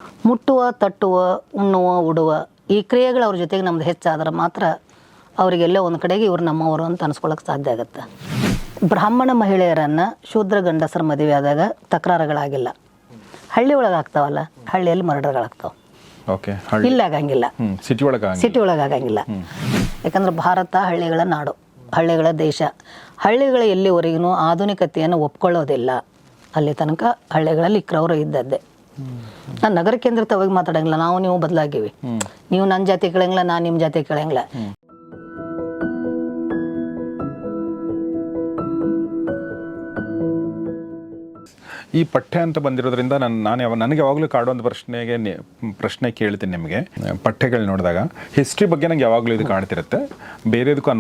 ಮುಟ್ಟುವ, ತಟ್ಟುವ, ಉಣ್ಣುವ, ಉಡುವ ಈ ಕ್ರಿಯೆಗಳು ಅವ್ರ ಜೊತೆಗೆ ನಮ್ದು ಹೆಚ್ಚಾದ್ರೆ ಮಾತ್ರ ಅವರಿಗೆಲ್ಲೋ ಒಂದು ಕಡೆಗೆ ಇವ್ರು ನಮ್ಮವರು ಅಂತ ಅನ್ಸ್ಕೊಳ್ಳೋಕೆ ಸಾಧ್ಯ ಆಗುತ್ತೆ. ಬ್ರಾಹ್ಮಣ ಮಹಿಳೆಯರನ್ನು ಶೂದ್ರ ಗಂಡಸರ ಮದುವೆ ಆದಾಗ ತಕರಾರುಗಳಾಗಿಲ್ಲ. ಹಳ್ಳಿ ಒಳಗೆ ಆಗ್ತಾವಲ್ಲ, ಹಳ್ಳಿಯಲ್ಲಿ ಮರ್ಡರ್ಗಳಾಗ್ತಾವೆ. ಇಲ್ಲ ಆಗಂಗಿಲ್ಲ, ಸಿಟಿ ಒಳಗೆ ಆಗಂಗಿಲ್ಲ. ಯಾಕಂದ್ರೆ ಭಾರತ ಹಳ್ಳಿಗಳ ನಾಡು, ಹಳ್ಳಿಗಳ ದೇಶ. ಹಳ್ಳಿಗಳ ಎಲ್ಲಿವರೆಗೂ ಆಧುನಿಕತೆಯನ್ನು ಒಪ್ಕೊಳ್ಳೋದಿಲ್ಲ. ಅಲ್ಲಿ ತನಕ ಹಳ್ಳಿಗಳಲ್ಲಿ ಇಕ್ರವರು ಇದ್ದದ್ದೇ. ನಾನು ನಗರ ಕೇಂದ್ರಿತವಾಗಿ ಮಾತಾಡಂಗಿಲ್ಲ. ನಾವು ನೀವು ಬದಲಾಗಿವಿ. ನೀವು ನನ್ನ ಜಾತಿ ಕೇಳಂಗಿಲ್ಲ, ನಾನು ನಿಮ್ಮ ಜಾತಿ ಕೇಳಂಗಿಲ್ಲ. ಈ ಪಠ್ಯ ಅಂತ ಬಂದಿರೋದ್ರಿಂದ ನನಗೆ ಯಾವಾಗಲೂ ಕಾಡುವಂಥ ಪ್ರಶ್ನೆ ಕೇಳ್ತೀನಿ ನಿಮಗೆ. ಪಠ್ಯಗಳು ನೋಡಿದಾಗ ಹಿಸ್ಟ್ರಿ ಬಗ್ಗೆ ನಂಗೆ ಯಾವಾಗಲೂ ಇದು ಕಾಡ್ತಿರುತ್ತೆ, ಬೇರೆದಕ್ಕೂ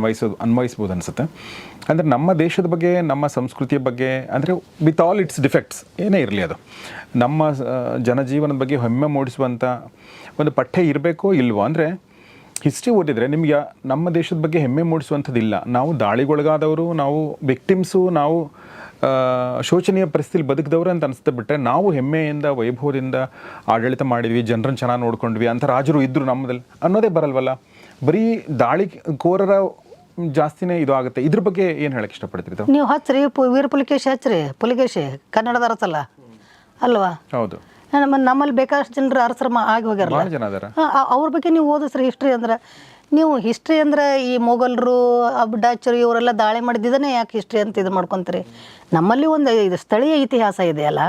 ಅನ್ವಯಿಸ್ಬೋದು ಅನಿಸುತ್ತೆ. ಅಂದರೆ ನಮ್ಮ ದೇಶದ ಬಗ್ಗೆ, ನಮ್ಮ ಸಂಸ್ಕೃತಿಯ ಬಗ್ಗೆ, ಅಂದರೆ ವಿತ್ ಆಲ್ ಇಟ್ಸ್ ಡಿಫೆಕ್ಟ್ಸ್ ಏನೇ ಇರಲಿ, ಅದು ನಮ್ಮ ಜನಜೀವನದ ಬಗ್ಗೆ ಹೆಮ್ಮೆ ಮೂಡಿಸುವಂಥ ಒಂದು ಪಠ್ಯ ಇರಬೇಕೋ ಇಲ್ವೋ. ಅಂದರೆ ಹಿಸ್ಟ್ರಿ ಓದಿದರೆ ನಿಮಗೆ ನಮ್ಮ ದೇಶದ ಬಗ್ಗೆ ಹೆಮ್ಮೆ ಮೂಡಿಸುವಂಥದ್ದಿಲ್ಲ. ನಾವು ದಾಳಿಗೊಳಗಾದವರು, ನಾವು ವಿಕ್ಟಿಮ್ಸು, ನಾವು ಶೋಚನೀಯ ಪರಿಸ್ಥಿತಿಲಿ ಬದುಕಿದವರು ಅಂತ ಅನಿಸ್ತಾ ಬಿಟ್ಟರೆ, ನಾವು ಹೆಮ್ಮೆಯಿಂದ ವೈಭವದಿಂದ ಆಡಳಿತ ಮಾಡಿದ್ವಿ, ಜನರನ್ನು ಚೆನ್ನಾಗಿ ನೋಡ್ಕೊಂಡ್ವಿ, ಅಂಥ ರಾಜರು ಇದ್ದರು ನಮ್ಮದಲ್ಲಿ ಅನ್ನೋದೇ ಬರಲ್ವಲ್ಲ. ಬರೀ ದಾಳಿಕೋರರ ಜಾಸ್ತಿನೇ ಇದು ಆಗುತ್ತೆ. ಇದ್ರ ಬಗ್ಗೆ ಏನು ಹೇಳಕ್ಕೆ ಇಷ್ಟಪಡ್ತೀರಿ? ನೀವು ಹಚ್ಚ್ರಿ, ವೀರ ಪುಲಿಕೇಶಿ ಹಚ್ಚ್ರಿ. ಪುಲಿಕೇಶಿ ಕನ್ನಡದ ಅರಸಲ್ಲ ಅಲ್ವಾ? ಹೌದು. ನಮ್ಮಲ್ಲಿ ಬೇಕಾದಷ್ಟು ಜನರು ಅರಸರು ಆಗಿ ಹೋಗ್ಯಾರಲ್ಲ, ಅವ್ರ ಬಗ್ಗೆ ನೀವು ಓದಿಸ್ರಿ ಹಿಸ್ಟ್ರಿ. ಅಂದ್ರೆ ನೀವು ಹಿಸ್ಟ್ರಿ ಅಂದರೆ ಈ ಮೊಘಲರು, ಡಚ್ಚರು ಇವರೆಲ್ಲ ದಾಳಿ ಮಾಡಿದ್ದನ್ನೇ ಯಾಕೆ ಹಿಸ್ಟ್ರಿ ಅಂತ ಇದು ಮಾಡ್ಕೊತೀರಿ? ನಮ್ಮಲ್ಲಿ ಒಂದು ಇದು ಸ್ಥಳೀಯ ಇತಿಹಾಸ ಇದೆಯಲ್ಲ,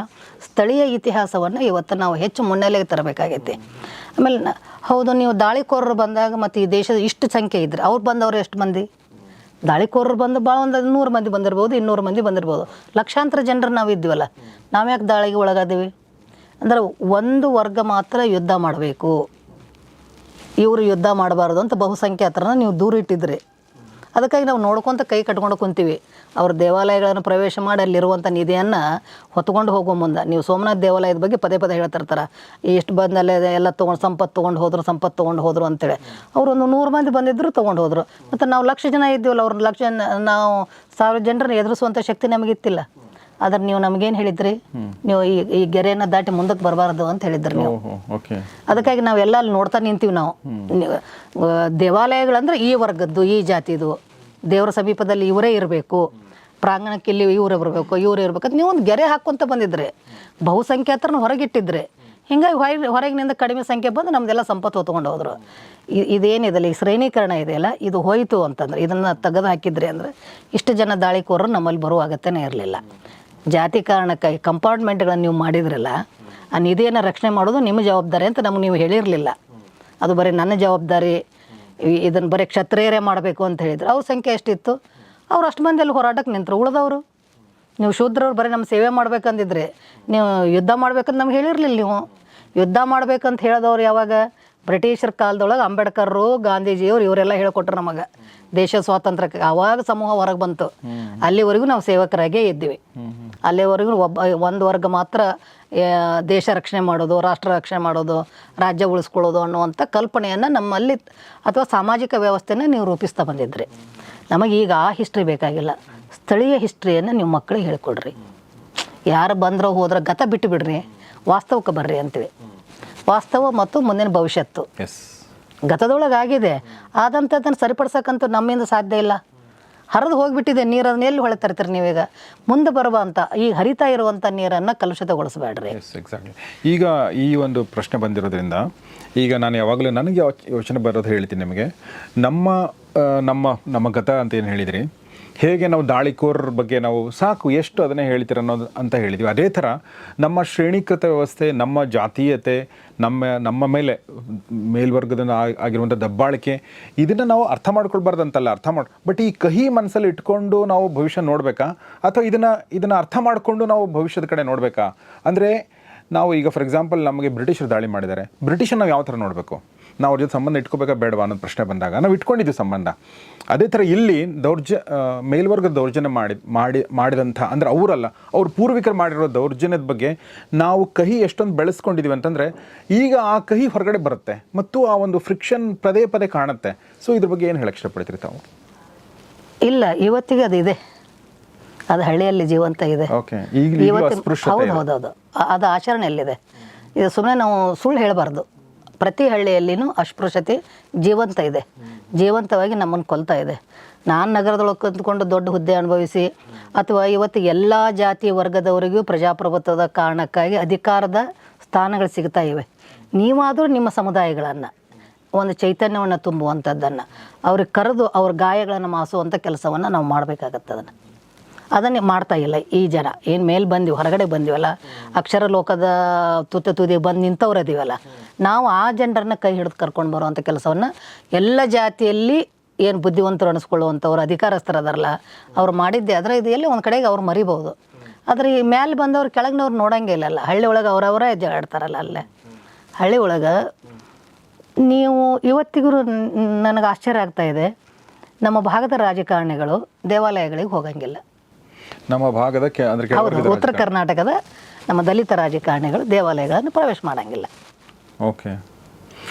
ಸ್ಥಳೀಯ ಇತಿಹಾಸವನ್ನು ಇವತ್ತು ನಾವು ಹೆಚ್ಚು ಮುನ್ನೆಲೆಗೆ ತರಬೇಕಾಗೈತಿ. ಆಮೇಲೆ ಹೌದು, ನೀವು ದಾಳಿಕೋರರು ಬಂದಾಗ ಮತ್ತು ಈ ದೇಶದ ಇಷ್ಟು ಸಂಖ್ಯೆ ಇದ್ರೆ ಅವ್ರು ಬಂದವರು ಎಷ್ಟು ಮಂದಿ? ದಾಳಿಕೋರರು ಬಂದು ಭಾಳ ಒಂದು 100 ಮಂದಿ ಬಂದಿರ್ಬೋದು, 200 ಮಂದಿ ಬಂದಿರ್ಬೋದು. ಲಕ್ಷಾಂತರ ಜನರು ನಾವು ಇದ್ದೀವಲ್ಲ, ನಾವು ಯಾಕೆ ದಾಳಿಗೆ ಒಳಗಾದೀವಿ? ಅಂದ್ರೆ ಒಂದು ವರ್ಗ ಮಾತ್ರ ಯುದ್ಧ ಮಾಡಬೇಕು, ಇವರು ಯುದ್ಧ ಮಾಡಬಾರ್ದು ಅಂತ ಬಹುಸಂಖ್ಯಾತರನ್ನ ನೀವು ದೂರ ಇಟ್ಟಿದ್ರಿ. ಅದಕ್ಕಾಗಿ ನಾವು ನೋಡ್ಕೊತ ಕೈ ಕಟ್ಕೊಂಡು ಕುಂತೀವಿ. ಅವ್ರ ದೇವಾಲಯಗಳನ್ನು ಪ್ರವೇಶ ಮಾಡಿ ಅಲ್ಲಿರುವಂಥ ನಿಧಿಯನ್ನು ಹೊತ್ಕೊಂಡು ಹೋಗೋ ಮುಂದೆ ನೀವು ಸೋಮನಾಥ ದೇವಾಲಯದ ಬಗ್ಗೆ ಪದೇ ಪದೇ ಹೇಳ್ತಿರ್ತಾರೆ. ಎಷ್ಟು ಬಂದಲ್ಲೇ ಎಲ್ಲ ಸಂಪತ್ತು ತೊಗೊಂಡು ಹೋದರು ಅಂತೇಳಿ. ಅವರು ಒಂದು 100 ಮಂದಿ ಬಂದಿದ್ದರು, ತೊಗೊಂಡು ಹೋದರು. ಮತ್ತು ನಾವು ಲಕ್ಷ ಜನ ಇದ್ದೀವಲ್ಲ, ಅವ್ರ ಲಕ್ಷ ನಾವು 1000 ಜನರನ್ನ ಎದುರಿಸುವಂಥ ಶಕ್ತಿ ನಮಗಿತ್ತಿಲ್ಲ. ಆದ್ರೆ ನೀವು ನಮಗೇನು ಹೇಳಿದ್ರಿ? ನೀವು ಈ ಗೆರೆಯನ್ನು ದಾಟಿ ಮುಂದಕ್ಕೆ ಬರಬಾರ್ದು ಅಂತ ಹೇಳಿದ್ರಿ ನೀವು. ಅದಕ್ಕಾಗಿ ನಾವೆಲ್ಲ ಅಲ್ಲಿ ನೋಡ್ತಾ ನಿಂತೀವಿ. ನಾವು ದೇವಾಲಯಗಳಂದ್ರೆ ಈ ವರ್ಗದ್ದು, ಈ ಜಾತಿದು, ದೇವರ ಸಮೀಪದಲ್ಲಿ ಇವರೇ ಇರಬೇಕು, ಪ್ರಾಂಗಣಕ್ಕೆ ಇಲ್ಲಿ ಇವರೇ ಬರಬೇಕು, ಇವರೇ ಇರ್ಬೇಕಂತ ನೀವು ಒಂದು ಗೆರೆ ಹಾಕ್ಕೊಂತ ಬಂದಿದ್ರೆ, ಬಹುಸಂಖ್ಯಾತರನ್ನ ಹೊರಗಿಟ್ಟಿದ್ರೆ, ಹಿಂಗಾಗಿ ಹೊರಗಿನಿಂದ ಕಡಿಮೆ ಸಂಖ್ಯೆ ಬಂದು ನಮ್ದೆಲ್ಲ ಸಂಪತ್ತು ಹೊತ್ಕೊಂಡು ಹೋದ್ರು. ಇದೇನಿದೆಲ್ಲ ಈ ಶ್ರೇಣೀಕರಣ ಇದೆಯಲ್ಲ, ಇದು ಹೋಯಿತು ಅಂತಂದ್ರೆ, ಇದನ್ನು ತೆಗೆದು ಹಾಕಿದ್ರಿ ಅಂದರೆ ಇಷ್ಟು ಜನ ದಾಳಿಕೋರರು ನಮ್ಮಲ್ಲಿ ಬರುವ ಅಗತ್ಯನೇ ಇರಲಿಲ್ಲ. ಜಾತಿ ಕಾರಣಕ್ಕಾಗಿ ಕಂಪಾರ್ಟ್ಮೆಂಟ್ಗಳನ್ನು ನೀವು ಮಾಡಿದ್ರಲ್ಲ, ಆ ನಿಧಿಯನ್ನು ರಕ್ಷಣೆ ಮಾಡೋದು ನಿಮ್ಮ ಜವಾಬ್ದಾರಿ ಅಂತ ನಮ್ಗೆ ನೀವು ಹೇಳಿರಲಿಲ್ಲ. ಅದು ಬರೀ ನನ್ನ ಜವಾಬ್ದಾರಿ, ಇದನ್ನು ಬರೀ ಕ್ಷತ್ರಿಯರೇ ಮಾಡಬೇಕು ಅಂತ ಹೇಳಿದ್ರು. ಅವ್ರ ಸಂಖ್ಯೆ ಎಷ್ಟಿತ್ತು? ಅವ್ರು ಅಷ್ಟು ಮಂದಿ ಅಲ್ಲಿ ಹೋರಾಟಕ್ಕೆ ನಿಂತರು. ಉಳಿದವರು ನೀವು ಶೂದ್ರವ್ರು ಬರೀ ನಮ್ಮ ಸೇವೆ ಮಾಡ್ಬೇಕಂದಿದ್ರೆ ನೀವು ಯುದ್ಧ ಮಾಡ್ಬೇಕಂತ ನಮ್ಗೆ ಹೇಳಿರಲಿಲ್ಲ. ನೀವು ಯುದ್ಧ ಮಾಡ್ಬೇಕಂತ ಹೇಳಿದವ್ರು ಯಾವಾಗ? ಬ್ರಿಟಿಷರ ಕಾಲದೊಳಗೆ ಅಂಬೇಡ್ಕರ್ರು, ಗಾಂಧೀಜಿಯವರು ಇವರೆಲ್ಲ ಹೇಳ್ಕೊಟ್ರು ನಮಗೆ ದೇಶ ಸ್ವಾತಂತ್ರ್ಯಕ್ಕೆ. ಆವಾಗ ಸಮೂಹ ಹೊರಗೆ ಬಂತು. ಅಲ್ಲಿವರೆಗೂ ನಾವು ಸೇವಕರಾಗೇ ಇದ್ದೀವಿ. ಅಲ್ಲಿವರೆಗೂ ಒಂದು ವರ್ಗ ಮಾತ್ರ ದೇಶ ರಕ್ಷಣೆ ಮಾಡೋದು, ರಾಷ್ಟ್ರ ರಕ್ಷಣೆ ಮಾಡೋದು, ರಾಜ್ಯ ಉಳಿಸ್ಕೊಳ್ಳೋದು ಅನ್ನುವಂಥ ಕಲ್ಪನೆಯನ್ನು ನಮ್ಮಲ್ಲಿ ಅಥವಾ ಸಾಮಾಜಿಕ ವ್ಯವಸ್ಥೆನ ನೀವು ರೂಪಿಸ್ತಾ ಬಂದಿದ್ರಿ. ನಮಗೀಗ ಆ ಹಿಸ್ಟ್ರಿ ಬೇಕಾಗಿಲ್ಲ. ಸ್ಥಳೀಯ ಹಿಸ್ಟ್ರಿಯನ್ನು ನೀವು ಮಕ್ಕಳಿಗೆ ಹೇಳ್ಕೊಡ್ರಿ. ಯಾರು ಬಂದ್ರೋ ಹೋದ್ರೆ ಗತ ಬಿಟ್ಟು ಬಿಡ್ರಿ, ವಾಸ್ತವಕ್ಕೆ ಬರ್ರಿ ಅಂತೇಳಿ. ವಾಸ್ತವ ಮತ್ತು ಮುಂದಿನ ಭವಿಷ್ಯತ್ತು ಗತದೊಳಗೆ ಆಗಿದೆ. ಆದಂಥದ್ದನ್ನು ಸರಿಪಡಿಸೋಕ್ಕಂತೂ ನಮ್ಮಿಂದ ಸಾಧ್ಯ ಇಲ್ಲ. ಹರಿದು ಹೋಗಿಬಿಟ್ಟಿದೆ ನೀರು. ಅದನ್ನ ಎಲ್ಲಿ ಹೊಳೆ ತರ್ತೀರಿ ನೀವೀಗ? ಮುಂದೆ ಬರುವಂಥ ಈಗ ಹರಿತಾ ಇರುವಂಥ ನೀರನ್ನು ಕಲುಷಿತಗೊಳಿಸಬೇಡ್ರಿ. ಎಕ್ಸಾಕ್ಟ್ಲಿ. ಈಗ ಈ ಒಂದು ಪ್ರಶ್ನೆ ಬಂದಿರೋದ್ರಿಂದ ಈಗ ನಾನು ಯಾವಾಗಲೂ ನನಗೆ ಯೋಚನೆ ಬರೋದು ಹೇಳ್ತೀನಿ ನಿಮಗೆ. ನಮ್ಮ ಗತ ಅಂತ ಏನು ಹೇಳಿದ್ರಿ, ಹೇಗೆ ನಾವು ದಾಳಿಕೋರರ ಬಗ್ಗೆ ನಾವು ಸಾಕು ಎಷ್ಟು ಅದನ್ನೇ ಹೇಳ್ತೀರ ಅನ್ನೋದು ಅಂತ ಹೇಳಿದ್ವಿ. ಅದೇ ಥರ ನಮ್ಮ ಶ್ರೇಣೀಕೃತ ವ್ಯವಸ್ಥೆ, ನಮ್ಮ ಜಾತೀಯತೆ, ನಮ್ಮ ಮೇಲೆ ಮೇಲ್ವರ್ಗದ ಆಗಿರುವಂಥ ದಬ್ಬಾಳಿಕೆ, ಇದನ್ನು ನಾವು ಅರ್ಥ ಮಾಡ್ಕೊಳ್ಬಾರ್ದಂತಲ್ಲ, ಬಟ್ ಈ ಕಹಿ ಮನಸ್ಸಲ್ಲಿ ಇಟ್ಕೊಂಡು ನಾವು ಭವಿಷ್ಯ ನೋಡಬೇಕಾ, ಅಥವಾ ಇದನ್ನು ಅರ್ಥ ಮಾಡಿಕೊಂಡು ನಾವು ಭವಿಷ್ಯದ ಕಡೆ ನೋಡಬೇಕಾ? ಅಂದರೆ ನಾವು ಈಗ ಫಾರ್ ಎಕ್ಸಾಂಪಲ್ ನಮಗೆ ಬ್ರಿಟಿಷರು ದಾಳಿ ಮಾಡಿದ್ದಾರೆ, ಬ್ರಿಟಿಷನ್ನು ನಾವು ಯಾವ ಥರ ನೋಡಬೇಕು? ನಾವು ಅವ್ರ ಜೊತೆ ಸಂಬಂಧ ಇಟ್ಕೋಬೇಕಾ ಬೇಡವಾ ಅನ್ನೋದು ಪ್ರಶ್ನೆ ಬಂದಾಗ ನಾವು ಇಟ್ಕೊಂಡಿದ್ದೀವಿ ಸಂಬಂಧ. ಅದೇ ಥರ ಇಲ್ಲಿ ಮೇಲ್ವರ್ಗದ ದೌರ್ಜನ್ಯ ಮಾಡಿದಂಥ ಅಂದರೆ ಅವರಲ್ಲ, ಅವ್ರ ಪೂರ್ವಿಕರು ಮಾಡಿರೋ ದೌರ್ಜನ್ಯದ ಬಗ್ಗೆ ನಾವು ಕಹಿ ಎಷ್ಟೊಂದು ಬೆಳೆಸ್ಕೊಂಡಿದ್ದೀವಿ ಅಂತಂದರೆ ಈಗ ಆ ಕಹಿ ಹೊರಗಡೆ ಬರುತ್ತೆ ಮತ್ತು ಆ ಒಂದು ಫ್ರಿಕ್ಷನ್ ಪದೇ ಪದೇ ಕಾಣುತ್ತೆ. ಸೊ ಇದ್ರ ಬಗ್ಗೆ ಏನು ಹೇಳಕ್ಕೆ ಇಷ್ಟಪಡ್ತೀರಿ ತಾವು? ಇಲ್ಲ, ಇವತ್ತಿಗೆ ಅದು ಇದೆ. ಅದು ಹಳ್ಳಿಯಲ್ಲಿ ಜೀವಂತ ಇದೆ. ಹೌದೌದು. ಅದು ಆಚರಣೆಯಲ್ಲಿದೆ. ಇದು ಸುಮ್ಮನೆ ನಾವು ಸುಳ್ಳು ಹೇಳಬಾರ್ದು. ಪ್ರತಿ ಹಳ್ಳಿಯಲ್ಲಿನೂ ಅಸ್ಪೃಶ್ಯತೆ ಜೀವಂತ ಇದೆ, ಜೀವಂತವಾಗಿ ನಮ್ಮನ್ನು ಕೊಲ್ತಾ ಇದೆ. ನಾನು ನಗರದೊಳಗೆ ಕುಂತ್ಕೊಂಡು ದೊಡ್ಡ ಹುದ್ದೆ ಅನುಭವಿಸಿ ಅಥವಾ ಇವತ್ತು ಎಲ್ಲ ಜಾತಿ ವರ್ಗದವರಿಗೂ ಪ್ರಜಾಪ್ರಭುತ್ವದ ಕಾರಣಕ್ಕಾಗಿ ಅಧಿಕಾರದ ಸ್ಥಾನಗಳು ಸಿಗ್ತಾ ಇವೆ. ನೀವಾದರೂ ನಿಮ್ಮ ಸಮುದಾಯಗಳನ್ನು ಒಂದು ಚೈತನ್ಯವನ್ನು ತುಂಬುವಂಥದ್ದನ್ನು ಅವ್ರಿಗೆ ಕರೆದು ಅವ್ರ ಗಾಯಗಳನ್ನು ಮಾಸುವಂಥ ಕೆಲಸವನ್ನು ನಾವು ಮಾಡಬೇಕಾಗತ್ತೆ. ಅದನ್ನೇ ಮಾಡ್ತಾ ಇಲ್ಲ ಈ ಜನ. ಏನು ಮೇಲೆ ಬಂದೀವಿ, ಹೊರಗಡೆ ಬಂದೀವಲ್ಲ, ಅಕ್ಷರ ಲೋಕದ ತುದಿ ಬಂದು ನಿಂತವ್ರು ಅದೀವಲ್ಲ, ನಾವು ಆ ಜನರನ್ನ ಕೈ ಹಿಡಿದು ಕರ್ಕೊಂಡು ಬರುವಂಥ ಕೆಲಸವನ್ನು ಎಲ್ಲ ಜಾತಿಯಲ್ಲಿ ಏನು ಬುದ್ಧಿವಂತರು ಅನಿಸ್ಕೊಳ್ಳುವಂಥವ್ರು ಅಧಿಕಾರಸ್ಥರದಾರಲ್ಲ ಅವ್ರು ಮಾಡಿದ್ದೆ. ಆದರೆ ಇದು ಎಲ್ಲಿ ಒಂದು ಕಡೆಗೆ ಅವ್ರು ಮರಿಬೋದು. ಆದರೆ ಈ ಮೇಲೆ ಬಂದವ್ರು ಕೆಳಗಿನವ್ರು ನೋಡೋಂಗೆ ಇಲ್ಲಲ್ಲ. ಹಳ್ಳಿ ಒಳಗೆ ಅವರವರೇ ಜಗಾಡ್ತಾರಲ್ಲ. ಅಲ್ಲೇ ಹಳ್ಳಿ ಒಳಗೆ ನೀವು ಇವತ್ತಿಗೂ ನನಗೆ ಆಶ್ಚರ್ಯ ಆಗ್ತಾಯಿದೆ, ನಮ್ಮ ಭಾಗದ ರಾಜಕಾರಣಿಗಳು ದೇವಾಲಯಗಳಿಗೆ ಹೋಗಂಗಿಲ್ಲ. ನಮ್ಮ ಭಾಗದ ಹೌದು, ಉತ್ತರ ಕರ್ನಾಟಕದ ನಮ್ಮ ದಲಿತ ರಾಜಕಾರಣಿಗಳು ದೇವಾಲಯಗಳನ್ನು ಪ್ರವೇಶ ಮಾಡಂಗಿಲ್ಲ. ಓಕೆ,